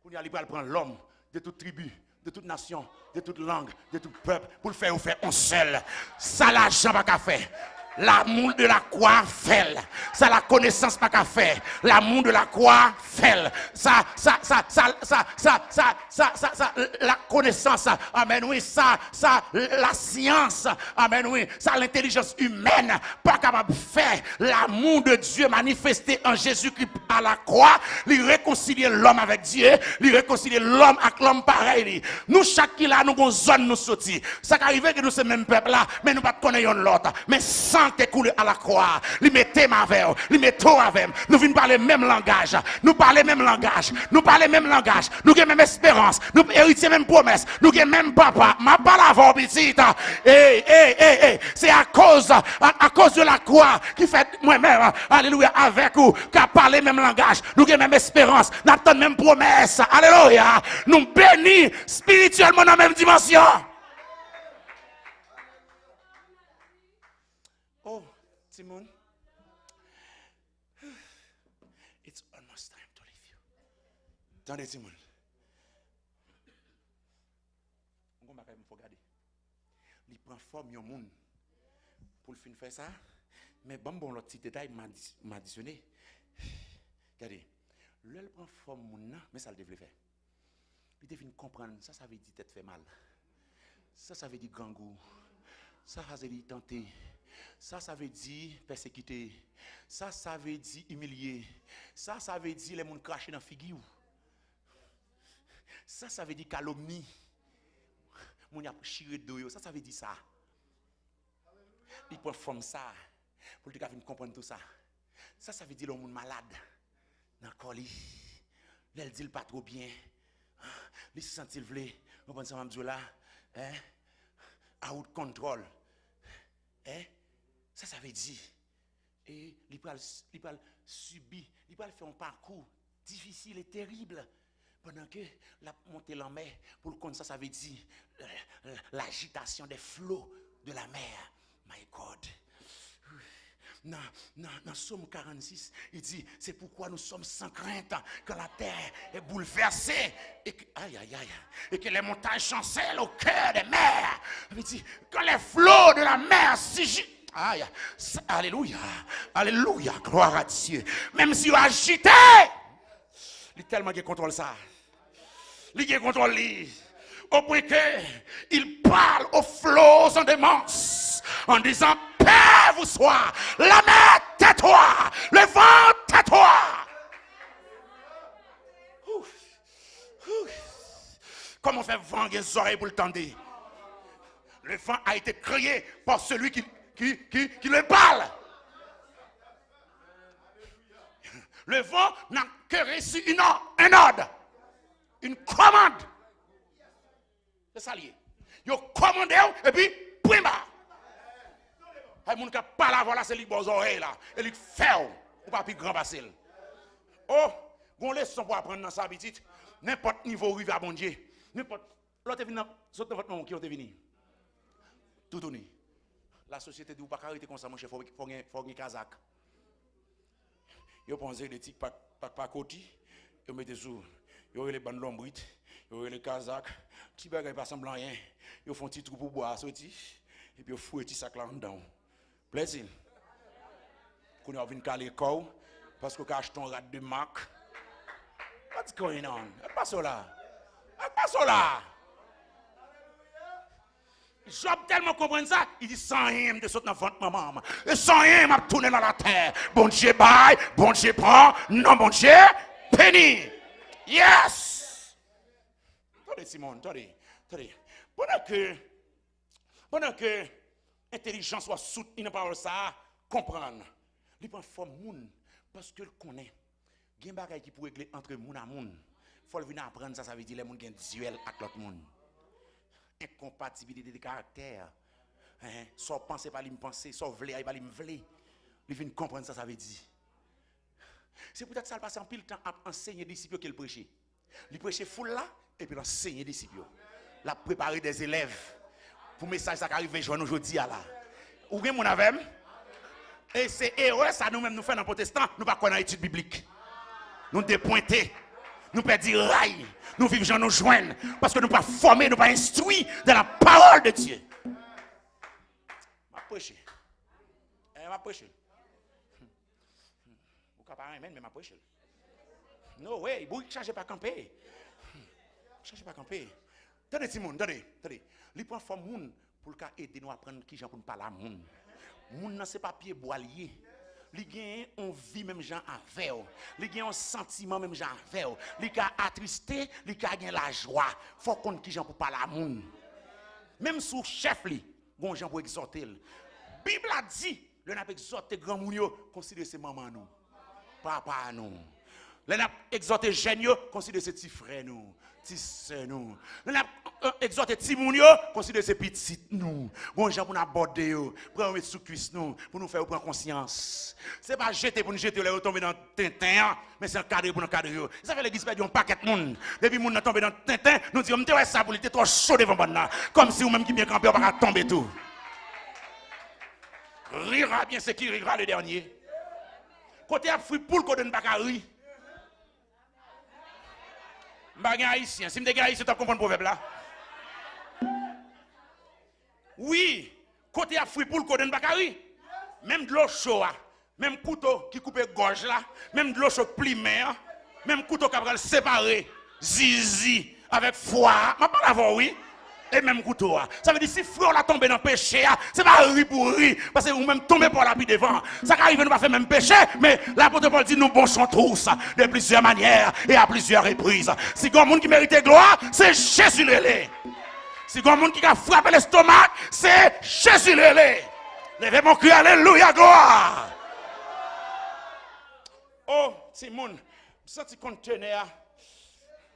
Pour y aller, il va prendre l'homme de toute tribu, de toute nation, de toute langue, de tout peuple, pour le faire un seul. Ça, l'argent pas qu'à faire. L'amour de la croix fait. Ça, la connaissance pas qu'à faire. L'amour de la croix fait. Ça, la connaissance. Amen, oui, ça, la science. Amen, oui, ça, l'intelligence humaine pas capable de faire. L'amour de Dieu manifesté en Jésus-Christ à la croix, il réconcilier l'homme avec Dieu, il réconcilier l'homme avec l'homme pareil. Nous, chaque qui là, nous avons une zone nous sortir. Ça arrive que nous sommes même peuple là, mais nous ne connaissons pas l'autre. Mais sans t'écouler à la croix, lui mettez ma verre, lui mettez avec, nous venons parler même langage, nous parler même langage, nous parler même langage, nous avons même espérance, nous héritons même promesse, nous avons même papa, ma parole avant petite. C'est à cause de la croix qui fait moi-même, alléluia, avec vous, qui parler même langage, nous avons même espérance, nous avons même promesse, alléluia, nous bénis spirituellement dans la même dimension. Oh, Timon, it's almost time to leave you. Attendez, Timon. On va regarder. Il prend forme de monde pour le faire ça. Mais bon, l'autre petit détail m'a additionné. Regardez, l'elle prend forme de monde, mais ça le devait faire. Il devait comprendre, ça veut dire tête fait mal. Ça veut dire gangou. Ça veut dire tenter. Ça veut dire persécuter. Ça veut dire humilier. Ça veut dire les gens cracher dans la figure. Ça veut dire calomnie. Mon y a chiré de ça veut dire ça. Il peut former ça pour te comprendre tout ça. Ça veut dire le monde malade dans le corps. Il dit pas trop bien. Il se sent vle, on pense à Mamdou là, out control. Ça veut dire et il va subir, il va faire un parcours difficile et terrible pendant que la montée en mer pour le compte ça veut dire l'agitation des flots de la mer. My God. Dans Somme 46, il dit, c'est pourquoi nous sommes sans crainte que la terre est bouleversée et que les montagnes chancellent au cœur des mers. Il dit, que les flots de la mer s'agitent. Alléluia, alléluia, gloire à Dieu. Même si vous agitez, il tellement qu'il contrôle ça. Il contrôle lui. Au point qu'il parle aux flots en démence en disant, paix vous soit, la mer tais-toi, le vent tais-toi. Comment faire vent les oreilles pour le tendre? Le vent a été créé par celui qui le parle. Le vent n'a que reçu un ordre, une commande. C'est ça lié. Il a commandé et puis, point bas. Et mon qui parle voilà c'est lui aux oreilles là et lui fait ou pas plus grand passer. Oh, gon leçon pour apprendre dans sa habitude, n'importe niveau arrive à bon Dieu. N'importe l'autre vient saute votre nom qui ont venu. Tout tourner. La société dit ou pas arrêter comme ça mon chef faut un kazak. Yo pensé des tic pas côté, yo mettez sous, yo les bandes lombrites, yo les kazak, petit bagay pas semblant rien. Yo font petit trou pour boire sorti et puis yo fouet petit sac là dedans. Plaisir. Qu'on a vu caler corps parce que cache ton rat de marque. What's going on? Pas ça là. Pas ça là. Job tellement comprendre ça, il dit sans rien de sauter dans ventre maman. Et sans rien m'a tourner dans la terre. Bon Dieu baille, bon Dieu prend, non bon Dieu béni. Yes. Attendez Simon, attendez. Pendant que intelligence soit soutenue par ça, comprendre. Il prend forme moun parce que le connaît. Il y a des choses qui pour régler entre moun à moun. Il faut venir apprendre ça, ça veut dire les moun qui ont duel avec l'autre moun. incompatibilité de caractère. Soit penser pas lui me penser, soit vouloir pas lui me vouloir. Il vient comprendre ça veut dire. C'est peut-être ça le passe en pile temps à enseigner des disciples qu'il prêchait. Il prêchait foule là et puis l'enseigner des disciples. La préparer des élèves pour message ça qui arrive joindre aujourd'hui là. Ou bien mon avec et c'est erreur ça nous-mêmes nous faisons dans protestant, nous pas connaître étude biblique. Nous dépointer, nous perdre rail, nous vivons gens nous joindre parce que nous pas formés, nous pas instruits dans la parole de Dieu. M'a prêché. M'a prêché. Vous capable mais m'a prêché. No way, vous cherchez pas camper. Cherchez pas camper. Attendez Simon, attendez. Li prend forme moun pour le cas aider nous apprendre qui gens pour nous parler à moun. Moun nan c'est pas pied bois lié. Li gen on vit même gens avec. Li gen un sentiment même gens avec. Li ka attristé, li ka gen la joie. Faut qu'on qui gens pour parler à moun. Même sous chef li, bon gens pour exhorter. Bible a dit, le n'a exhorter grand moun yo, considère ses maman nous. Papa nous. Le n'a exhorter jeune yo, considère ses petits frères nous. Nous. Nous exhorté Timoun yo, considère ces petits nous. Bon gens pour nous aborder yo, pour nous mettre sous cuisse nous, pour nous faire prendre conscience. C'est pas jeter pour nous jeter là tomber dans Tintin, mais c'est un cadre pour nous cadrer yo. Ça fait l'église perdre un paquet de monde. Depuis monde tomber dans Tintin, nous disons m'te ouais ça pour il était trop chaud devant bonne comme si ou même qui bien campé pas tomber tout. Rira bien c'est qui rira le dernier. Côté a fruit pour qu'on ne pas rire. Bagay haïtien, si me dégage haïtien, tu comprends le proverbe là. Oui, côté Afrique pour le code bakari. Même de l'eau chaude, même couteau qui coupe gorge là, même de l'eau chaude primaire, même couteau qui va séparer zizi avec foie, m'a pas avant oui. Et même couteau. Ça veut dire si frère la tombe dans le péché, c'est pas rire pour rire, parce que vous même tombez pour la vie devant. Ça arrive nous pas faire même péché, mais l'apôtre Paul dit nous bonchons tous de plusieurs manières et à plusieurs reprises. Si il y a un monde qui mérite gloire, c'est Jésus le. Si il y a un monde qui a frappé l'estomac, c'est Jésus le. Levez mon cœur, alléluia, gloire. Oh, Simon, ce petit conteneur,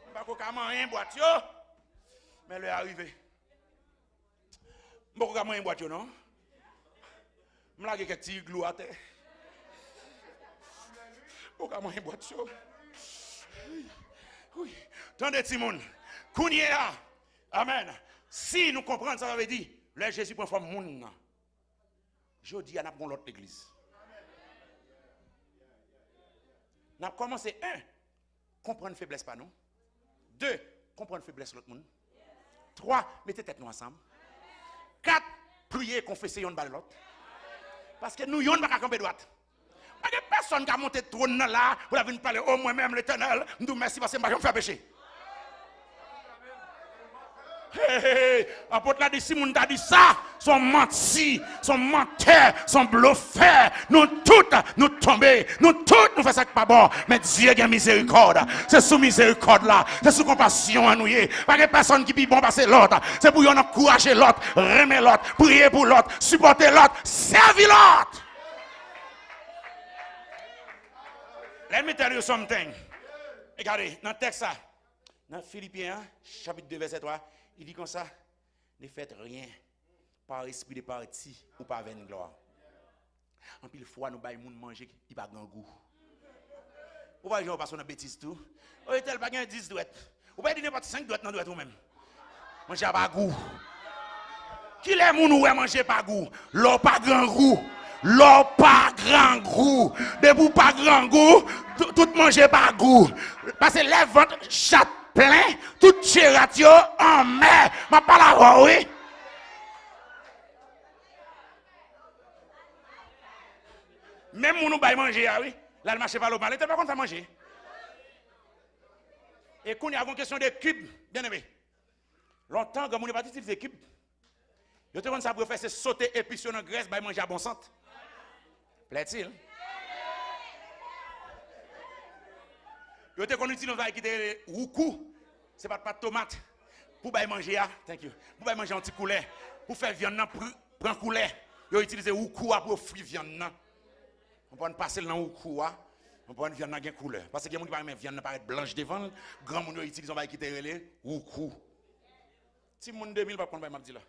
je ne sais pas comment un boîte, mais le est arrivé. Je ne sais pas comment un boîte, non? Je vais quelques petits glous à terre. Je ne sais pas comment un boîte. Oui. Tendez, Simon. Kounia. Amen. Si nous comprenons ça, ça veut dire, le Jésus prend forme moun. Je dis, on a pris l'autre église. On a commencé, 1, comprendre faiblesse pas nous. 2, comprendre faiblesse l'autre monde. 3, mettez tête nous ensemble. 4, prier, confesser yon bal l'autre. Parce que nous yon pas camper droite. Pas de personne qui a monté trône là pour la venir parler au moi-même l'Éternel, nous merci parce que je me fais pécher. Apôtre l'a dit, si moun t'a dit ça, son menti, son menteur, son bluffeur, nous toutes, nous tomber, nous toutes, nous faisons ça pas bon, mais Dieu a miséricorde, c'est sous miséricorde là, c'est sous compassion à nous, pas de personne qui vit bon passer l'autre, c'est pour nous encourager l'autre, remettre l'autre, prier pour l'autre, supporter l'autre, servir l'autre. Let me tell you something. Regardez, dans le texte, dans Philippiens, chapitre 2, verset 3, il dit comme ça, ne faites rien par esprit de parti ou par vaine gloire. En pile fois, nous baillons manger, il n'a pas grand goût. Ou pas jouer parce qu'on a bêtise tout. Ou est-elle pas gain 10 douettes. Ou pas dire n'importe 5 douettes dans douette ou même. Manger pas goût. Qui les moun ou manger pas goût? L'eau pas grand goût. L'eau pas grand goût. Debout pas grand goût, tout manger pas goût. Parce que les ventres chat plein, tout chératio en mer. Ma pas la voix, oui. Même moun ou bay manger, oui. Là, le marché pas l'eau, il était pas contre manger. Et quand il y a une question de cubes, bien aimé. Longtemps, quand on n'est pas dit des cubes. Je te demande ça pour faire, c'est sauter épices dans la graisse, bay manger à bon sens. Plaît-il? Je te connais nous va quitter roucou, c'est pas de tomate pour bailler manger thank you. Pour bailler manger un petit coulet, pour faire viande prend coulet. Yo utiliser roucou pour frire viande. On peut passer dans roucou, on peut viande dans couleur parce que les gens qui pas viande paraît blanche devant, grand monde utilise on va quitter relais roucou. Ti moun 2000 pas prendre m'a dit là.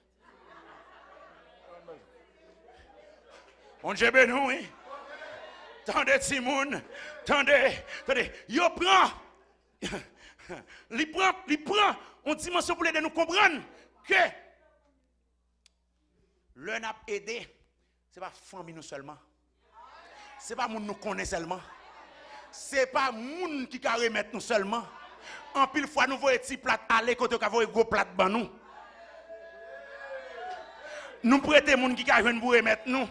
On Dieu béni oui. Tendez ti moun, tendez. Yo prend il prend une dimension pour aider nous comprendre que le n'a aidé, c'est pas famille nous seulement. C'est pas moun nous connaît seulement. C'est pas moun qui ka remettre nous seulement. En pile fois nous voyons petit plat aller côté ka voyons gros plat ban nous. Nous prêter moun qui ka joindre pour remettre nous.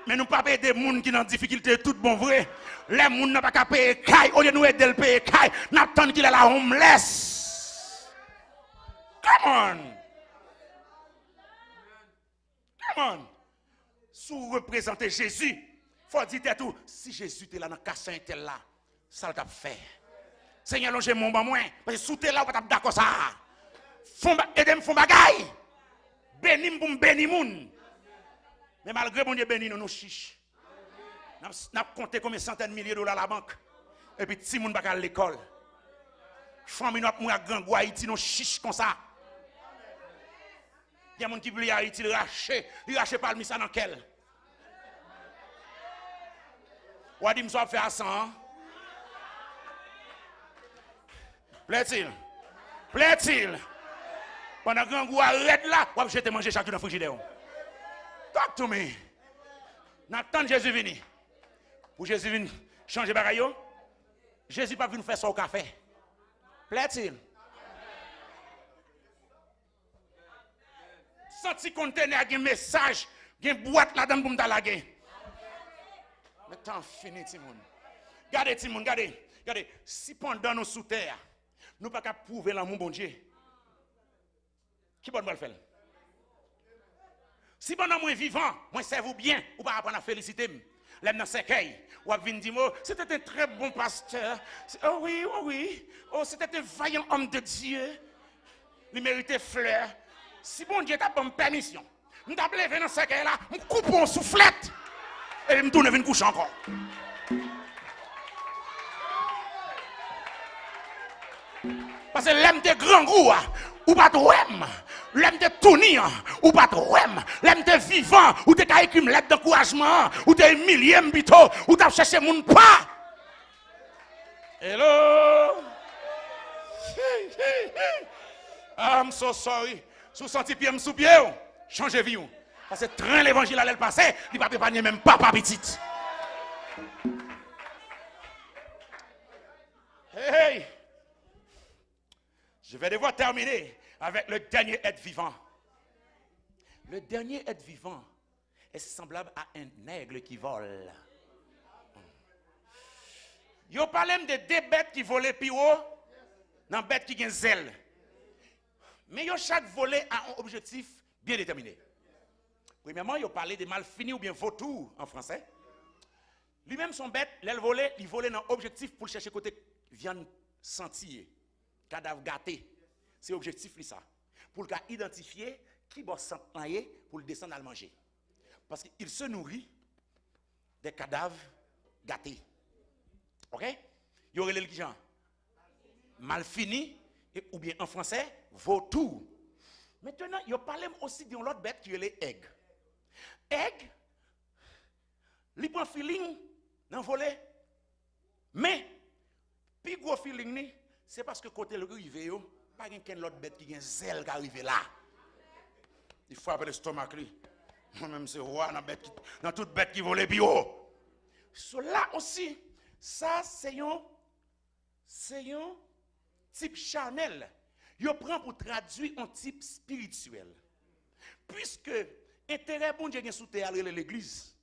Mais nous pas aider moun qui dans difficulté tout bon vrai. Les moun n'a pas qu'à payer caille au lieu nous aider le payer caille, n'attend qu'il est la homeless. Come on. Come on. Sous représenter Jésus, faut dire tout si Jésus était là dans cassin était là, ça t'a fait. Seigneur longe mon ban moins parce que sous t'es là on pas d'accord ça. Font aider me font bagaille. Béni pour béni moun. Mais malgré mon Dieu béni, nous chiche. Nous avons compté combien de centaines de milliers de dollars à la banque. Et puis, si moun pas à l'école. Famille nous avons grand goût Haïti, nous chiche comme ça. Il y a des gens qui veulent Haïti, ils rachent pas le missa dans quel. Ou a dit, je vais faire ça. Plaît-il? Plaît-il? Pendant que grand goût arrête là, ou jeter manger chacun dans le frigidaire. Talk to me. N'attend Jésus venir. Pour Jésus venir changer bagaille. Jésus pas venu faire ça au café. Plaît-il? Senti conteneur un message, un boîte là-dedans pour me talaguer. Mais tant fini Timon. Regardez Timon, regardez. Si pendant nous sous terre, nous pas capable prouver l'amour bon Dieu. Qui peut le faire? Si pendant moi vivant, moi serve bien, ou pas apprendre à féliciter. L'aime dans cercueil, ou à venir dire, c'était un très bon pasteur. Oh oui. Oh, c'était un vaillant homme de Dieu. Il méritait fleurs. Si bon Dieu t'a bonne permission, nous t'a levé dans cercueil là, nous coupons soufflette. Et nous tournons venir coucher encore. Parce que l'aime de grand goût, ou pas de ouem. L'aime de tourner, ou pas de ouem. L'aime de vivant, ou de caille qui me l'aide d'encouragement, ou de humilié m'bito, ou de chercher mon pas. Hello? I'm so sorry. Sous senti pied sous pied, changez vie. Parce que train l'évangile allait le passer, il va pas même papa petite. Hey! Je vais devoir terminer avec le dernier être vivant. Le dernier être vivant est semblable à un aigle qui vole. Yo parlez de deux bêtes qui volent plus haut, dans bêtes qui ont zèle. Mais yo chaque volet a un objectif bien déterminé. Premièrement, yo parlez de mal fini ou bien vautour en français. Lui-même son bête, il volait dans objectif pour chercher côté viande sentie. Cadavre gâté, c'est objectif ça. Pour identifier qui va s'entraîner pour le descendre à le manger. Parce qu'il se nourrit des cadavres gâtés. OK? Il y aurait le genre mal fini ou bien en français vautour. Maintenant, il parle aussi d'une autre bête qui est l'aigle. Aigle, il prend feeling dans le volet. Mais plus gros feeling c'est parce que côté le rive pas quelqu'un l'autre bête qui a zèle qui arrive là. Il faut appeler l'estomac lui. Moi-même c'est roi dans toute bête qui vole plus haut. Cela aussi, ça c'est un type charnel. Il prend pour traduire un type spirituel. Puisque intérêt bon Dieu sous terre c'est l'église.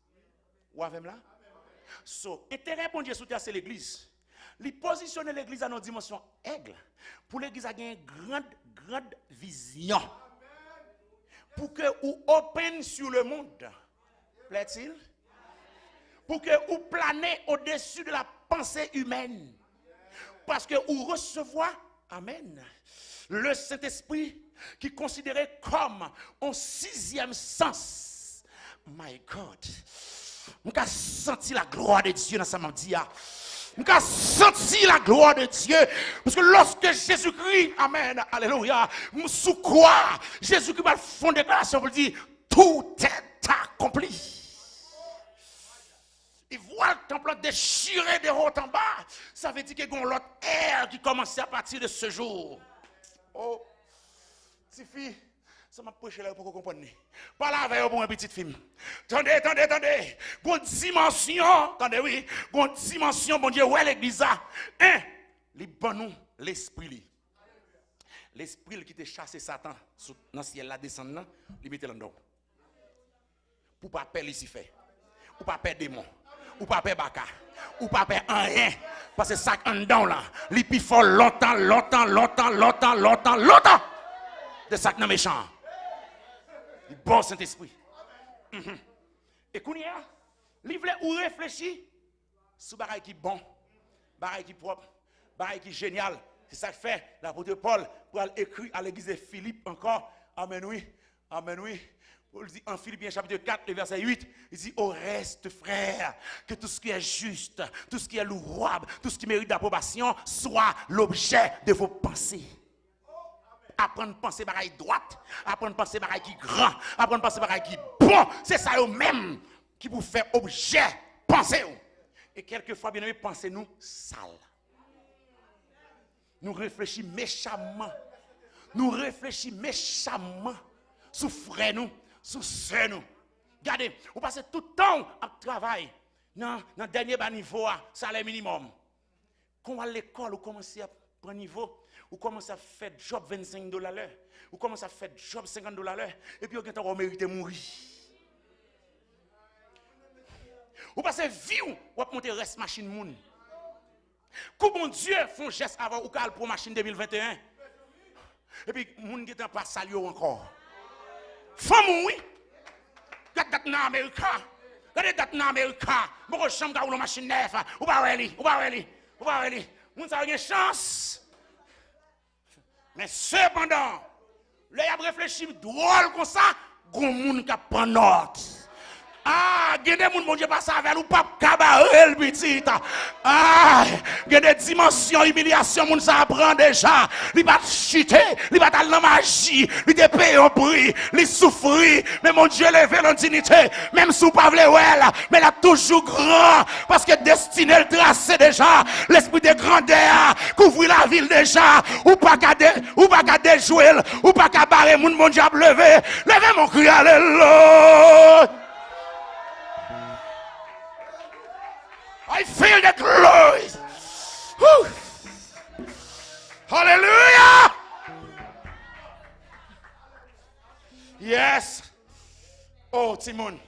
Ou avec là? So, intérêt bon Dieu sous terre c'est l'église. Il positionne l'église dans une dimension aigle pour l'église a une grande vision. Pour que vous open sur le monde. Plaît-il? Pour que vous planez au-dessus de la pensée humaine. Parce que vous recevez, amen, le Saint-Esprit qui est considéré comme un sixième sens. My God. Vous avez senti la gloire de Dieu dans sa main. Nous avons senti la gloire de Dieu. Parce que lorsque Jésus-Christ, amen, alléluia, sous quoi Jésus-Christ va faire une déclaration pour dire, tout est accompli. Il voit le temple déchiré de haut en bas. Ça veut dire qu'il y a l'autre ère qui commence à partir de ce jour. Oh, petite fille, ça m'a prêché là pour comprendre. Pas là avec pour une petite fille. Attendez. Bonne dimension, attendez, oui. Bonne dimension, bon Dieu, ouais, l'église a. Les bon nous, l'esprit. L'esprit qui te chassé Satan dans le ciel là, descendant, il mettait là-dedans. Pour pas perdre ici fait. Pour pas perdre démon. Ou pas perdre baka, ou pas perdre rien, parce que ça en dedans là, les plus fort longtemps, de ça non méchant. Le bon Saint-Esprit. Et qu'on y a, livre ou réfléchir sur bagaille qui bon, bagaille qui propre, bagaille qui génial. C'est ça que fait l'apôtre Paul pour écrire à l'église de Philippe encore. Amen oui. Paul dit en Philippiens chapitre 4, le verset 8, il dit au reste, frère, que tout ce qui est juste, tout ce qui est louable, tout ce qui mérite d'approbation soit l'objet de vos pensées. Apprendre à penser par droite, apprendre à penser par qui grand, apprendre à penser par qui bon, c'est ça eux-mêmes qui vous fait objet, penser. Et quelquefois, bien aimé, pensez-nous sale. Nous réfléchissons méchamment. Sous frère nous. Sous sœur nous. Regardez, vous passez tout le temps à travail. Dans le dernier niveau, salaire minimum. Quand on va à l'école, vous commencez à prendre niveau, vous commencez à faire job $25 l'heure, vous commencez à faire job $50 l'heure, et puis vous avez mérité de mourir. Vous passez vie, vous monter reste machine moun. Comment Dieu font geste avant ou cal pour machine 2021. Et puis moun qui pas salué encore. Femme oui. Gade dat nan Amerika. Bon chambre ga ou machine neuf. Ou pas weli. Moun sa gen chance. Mais cependant, là y a réfléchi drôle comme ça, gon moun ka prend note. Ah, il y a des gens qui passent avec ou pas cabaret le petit. Ah, il y a des dimensions humiliation moun ça apprend déjà. Il va chuter, il va dans la magie, il te paye un prix, il souffrir, mais mon Dieu levé dans dignité, même sous pas vle mais il a toujours grand parce que destiné le tracé déjà, l'esprit de grandeur couvre la ville déjà, ou pas garder jouer, ou pas cabaret mon Dieu levé mon cri alléluia. I feel the glory. Woo. Hallelujah. Yes. Oh, Timon.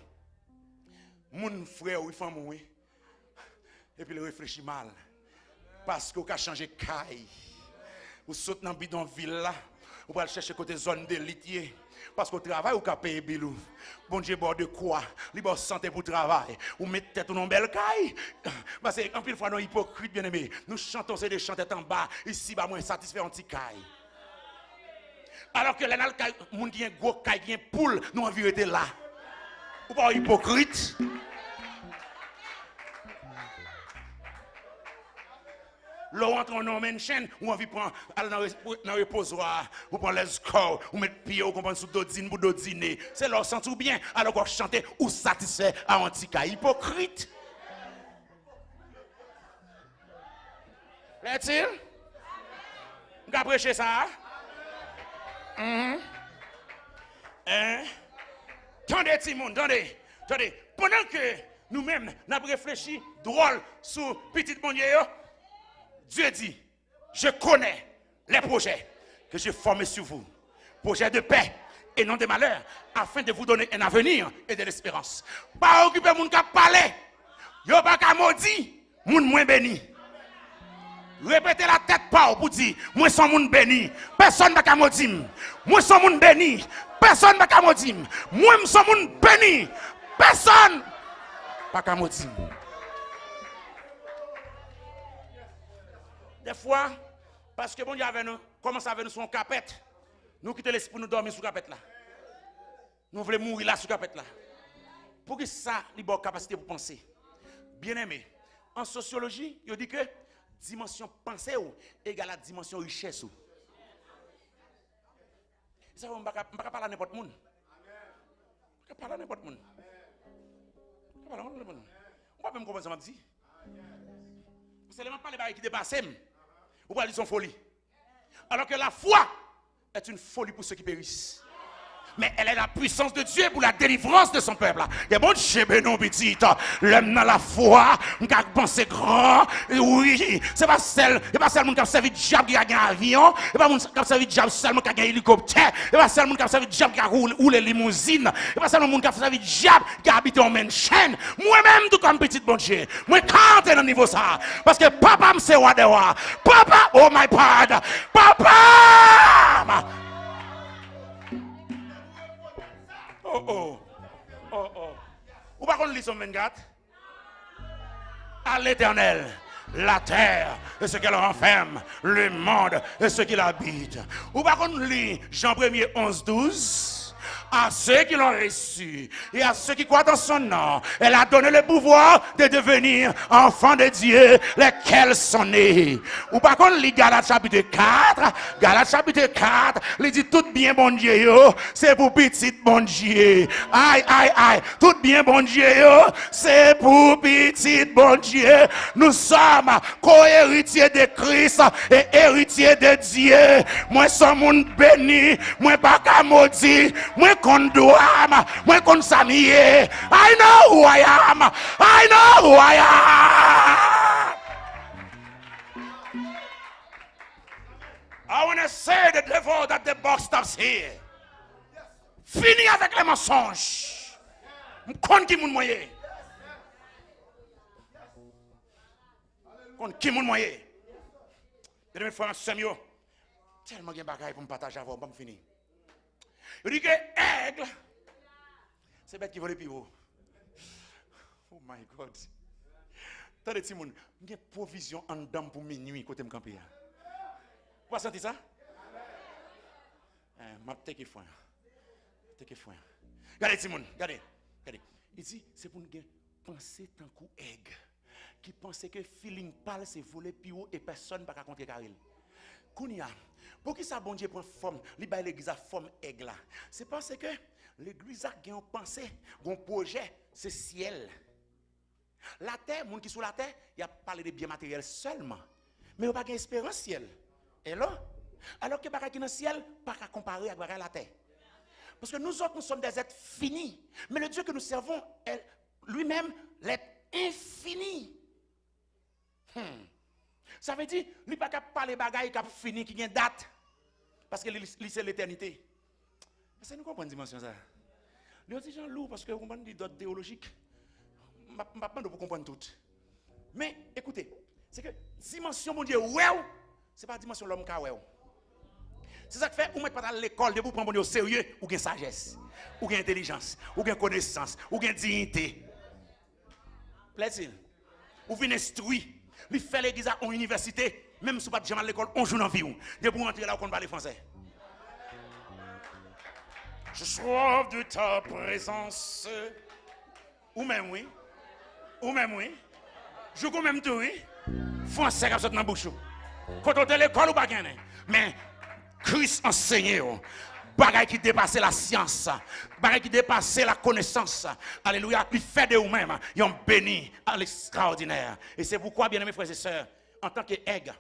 Mon frère ou femme oui. Et puis il réfléchit mal. Parce qu'on a changé de caille. Vous sautez dans le bidonville là. Vous allez chercher côté zone d'élite. Parce qu'au travail, vous avez payé bilou. Bon Dieu, bord de quoi? Libre santé pour travail. Vous mettez tête dans une belle caille. Parce que, en pile fois, nous hypocrites, bien aimés. Nous chantons, c'est des chants en bas. Ici, bah, moi, satisfait en petit caille. Alors que les gens qui ont un gros caille, qui ont une poule, nous envie de là. Vous pas hypocrite? L'on entre dans une chaîne, ou envie prendre dans le reposoir, ou prendre les scores, ou mettre pied, ou comprendre sous dodine pour dodiner. C'est leur sens ou bien, alors qu'on chante ou satisfait à un petit cas hypocrite. Est-il? Vous avez prêché ça? Tendez, Timon, tendez. Pendant que nous-mêmes, nous avons réfléchi drôle sur petit bon Dieu, Dieu dit, je connais les projets que j'ai formés sur vous. Projets de paix et non de malheur, afin de vous donner un avenir et de l'espérance. Pas occuper moun qui parler. Yo pas qu'à maudit, moun moins béni. Répétez la tête pas pour dire, moi son moun béni. Personne n'a qu'à maudit. Moi son moun béni. Personne n'a qu'à maudit. Moi son moun béni. Personne pas qu'à maudit. Des fois, parce que bon Dieu avec nous, commence avec nous son capette. Nous quittons l'esprit, nous dormir sous capette là. Nous voulons mourir là sous capette là. Pour que ça, il y a capacité pour penser. Bien aimé, En sociologie, il dit que dimension pensée égale à dimension richesse. Ça, on ne peut pas parler à n'importe qui. On ne peut pas parler à n'importe qui. On ne peut pas même comprendre ce que je dis. C'est les gens qui dépassent. Ou pas dire son folie. Alors que la foi est une folie pour ceux qui périssent. Mais elle est la puissance de Dieu pour la délivrance de son peuple. Il y a bon Dieu, non petit. L'homme dans la foi, on a pensé grand. Oui, c'est pas celle qui a servi de diable qui a gagné un avion. C'est pas celle qui a servi de diable seulement qui a gagné un hélicoptère. C'est pas celle qui a servi de diable qui a roulé limousine. C'est pas celle qui a servi de diable qui a habité en mansion. Moi-même, tout comme petit bon Dieu. Moi, quand dans le niveau ça. Parce que papa me sait what de wa. Papa, oh my God. Papa! Oh. Ou pas qu'on lit son 24? À l'Éternel, la terre et ce qu'elle renferme, le monde et ce qu'il habite. Ou pas qu'on lit Jean 1er 11-12? À ceux qui l'ont reçu et à ceux qui croient dans son nom, elle a donné le pouvoir de devenir enfants de Dieu, lesquels sont nés. Ou par contre, les Galates chapitre 4, il dit tout bien bon Dieu, yo, c'est pour petit bon Dieu. Aïe, tout bien bon Dieu, yo, c'est pour petit bon Dieu. Nous sommes co-héritiers de Christ et héritiers de Dieu. Moi, sommes monde béni, moi, pas qu'à maudit, moi, qu'on doit, moi, qu'on s'amie. I know who I am. I know who I am. I want to say the devil that the box stops here. Fini avec les mensonges. Qu'on qui moun moyen. Qu'on qui moun moyen. Et de mes frères, Samuel, tellement de bagaille pour me partager avant, pour me finir. Il dit que aigle, c'est bête qui vole plus haut. Oh my God. Attendez, Timon, il y a une provision en dedans pour minuit côté me camper. Vous sentez ça? Je vais take foin. Regardez, Timon, regardez. Il dit, c'est pour nous penser tant coup aigle. Qui pensait que feeling pâle c'est voler plus haut et personne ne peut contre Karel. Kounia, pour qui ça bon Dieu prend forme, li ba l'église a forme aigle. C'est parce que l'église a une pensée, un projet, c'est ciel. La terre, moun qui sous la terre, il a parlé de biens matériels seulement. Mais il n'y a pas d'espérance ciel. Et là, alors que bagay qui dans le ciel, pas qu'à comparer avec bagay la terre. Parce que nous autres, nous sommes des êtres finis. Mais le Dieu que nous servons, lui-même, l'être infini. Ça veut dire, il n'y a pas qu'à parler bagaille qui a fini, qui a une date. Parce que c'est l'éternité. Est-ce que nous comprenons la dimension ça? Nous disons gens lourd parce que vous comprenez d'autres théologiques. Je ne peux pas comprendre tout. Mais écoutez, c'est que dimension, mon Dieu, ce n'est pas dimension l'homme qui a c'est ça que fait, ou ne pas à l'école de vous prendre au sérieux, ou gain sagesse, ou gain intelligence, ou gain connaissance, ou gain dignité. Plaît-il? Ou venez instruire. Il fait l'église à l'université, même si vous n'êtes pas à l'école, on joue dans la vie. De pour rentrer là, on parle français. Je soif de ta présence. Ou même oui. Je peux même tout, oui. Français comme ça dans la bouche. Quand on est à l'école, ou pas gagner. Mais Christ enseigne. Bagaille qui dépasse la science, bagaille qui dépasse la connaissance. Alléluia. Il fait de vous-même. Ils ont béni à l'extraordinaire. Et c'est pourquoi, bien aimés frères et sœurs, en tant qu'aigle,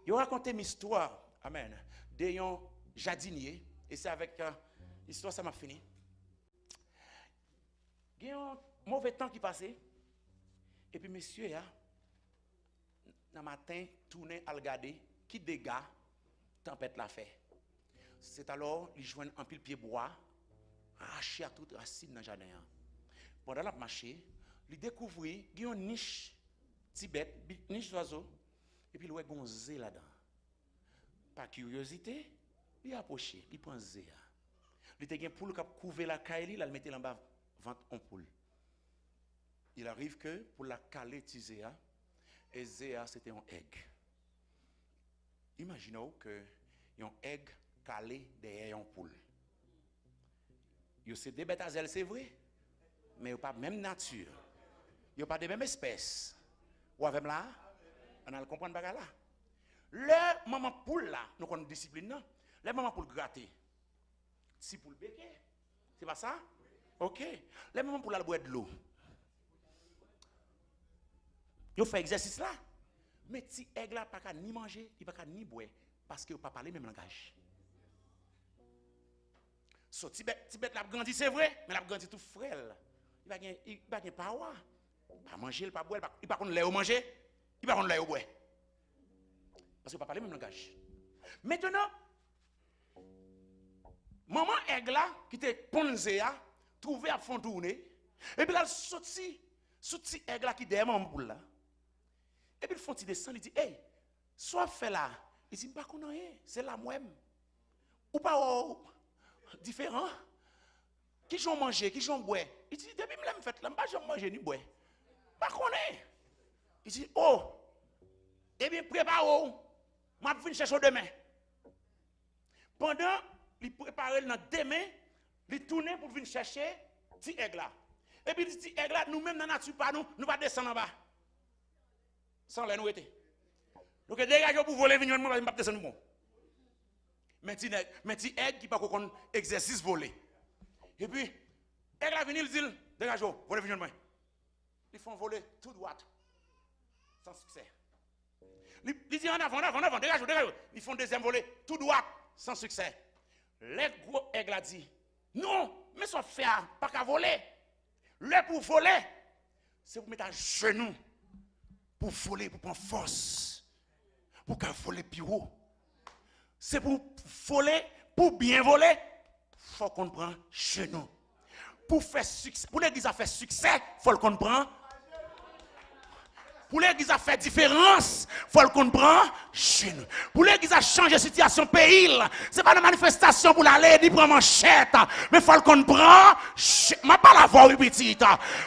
ils ont raconté une histoire, amen, d'un jardinier. Et c'est avec l'histoire, ça m'a fini. Il y a un mauvais temps qui passait. Et puis, monsieur, dans le matin, tourné à regarder qui dégâts tempête l'a fait. C'est alors qu'il joint un pile pied bois, arraché à toute racine dans le jardin. Pendant la marché, il découvrit qu'il y a une niche, tibet, niche d'oiseau, et puis il a gonzé là-dedans. Par curiosité, il a approché, il prend zé. Il a une poule qui a couvert la caille, il a mis en bas, vente en poule. Il arrive que pour la caler, zéa, et zéa c'était un aigle. Imaginez que un aigle calé derrière une poule. C'est des bêtes à zèle, c'est vrai, mais ils n'ont pas la même nature. Ils n'ont pas la même espèce. Ou avec là, on a le comprendre bagarre là. Le maman poule là, nous connaissons discipline non. Les maman poule gratter. Si poule béquet. C'est pas ça? OK. Les maman poule là boire de l'eau. Yo fait exercice là. Mais si aigle là pas ni manger, il pas ni boire parce que pas parler même langage. So Tibet l'a grandi c'est vrai, mais l'a grandi tout frêle. Il pas gain power. Pas manger, il pas boire, il pas connait lait au manger, il pas connait lait au boire. Parce que pas parler même langage. Maintenant maman aigle là qui était ponzé a trouvé à fond tourner et puis là sorti aigle là qui derrière maman poule là. Et puis il font descendre, il dit hey, soit fait là, il dit pas qu'on rien, c'est la moi-même. Ou pas différent. Qui j'en manger, qui j'en boire. Il dit depuis me fait là, pas j'en manger ni boire. Pas connaît. Il dit oh, eh bien prépare m'a venir chercher demain. Pendant il prépare dans demain, il tourner pour venir chercher petit aigle là. Et puis dit aigle là nous même dans nature pas nous pas descendre en bas. Sans les nous était. Donc dégagez pour voler venir moi pas descendre bon. Mais ti aigle qui pas qu'on exercice voler. Et puis aigle là venir il dit dégagez voler venir moi. Ils font voler tout droit. Sans succès. Ils disent en avant, dégagez. Ils font deuxième volet tout droit sans succès. Les gros aigle a dit non, mais ça fait pas qu'à voler. Le pour voler, c'est pour mettre à genoux. Pour voler, pour prendre force. Pour qu'à voler plus haut. C'est pour voler, pour bien voler, il faut qu'on prenne genoux. Pour faire succès, pour l'église à faire succès, il faut qu'on prenne. Pour l'église à faire différence, il faut qu'on prenne chez nous. Pour l'église à changer la situation pays, ce n'est pas une manifestation pour l'aller, ni prendre manchette, mais il faut qu'on prenne chez nous. Je ne pas la voix, petite.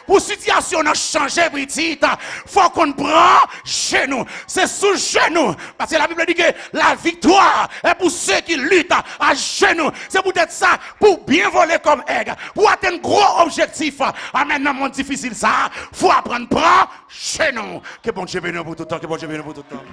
Pour la situation a changé, petite, il faut qu'on prenne chez nous. C'est sous genoux. Parce que la Bible dit que la victoire est pour ceux qui luttent à genoux. C'est peut-être ça, pour bien voler comme aigle, pour atteindre gros objectifs. Amen, dans le monde difficile, ça, il faut apprendre à prendre chez nous. Que bon Dieu bénisse pour tout le temps, que bon Dieu bénisse pour tout le temps.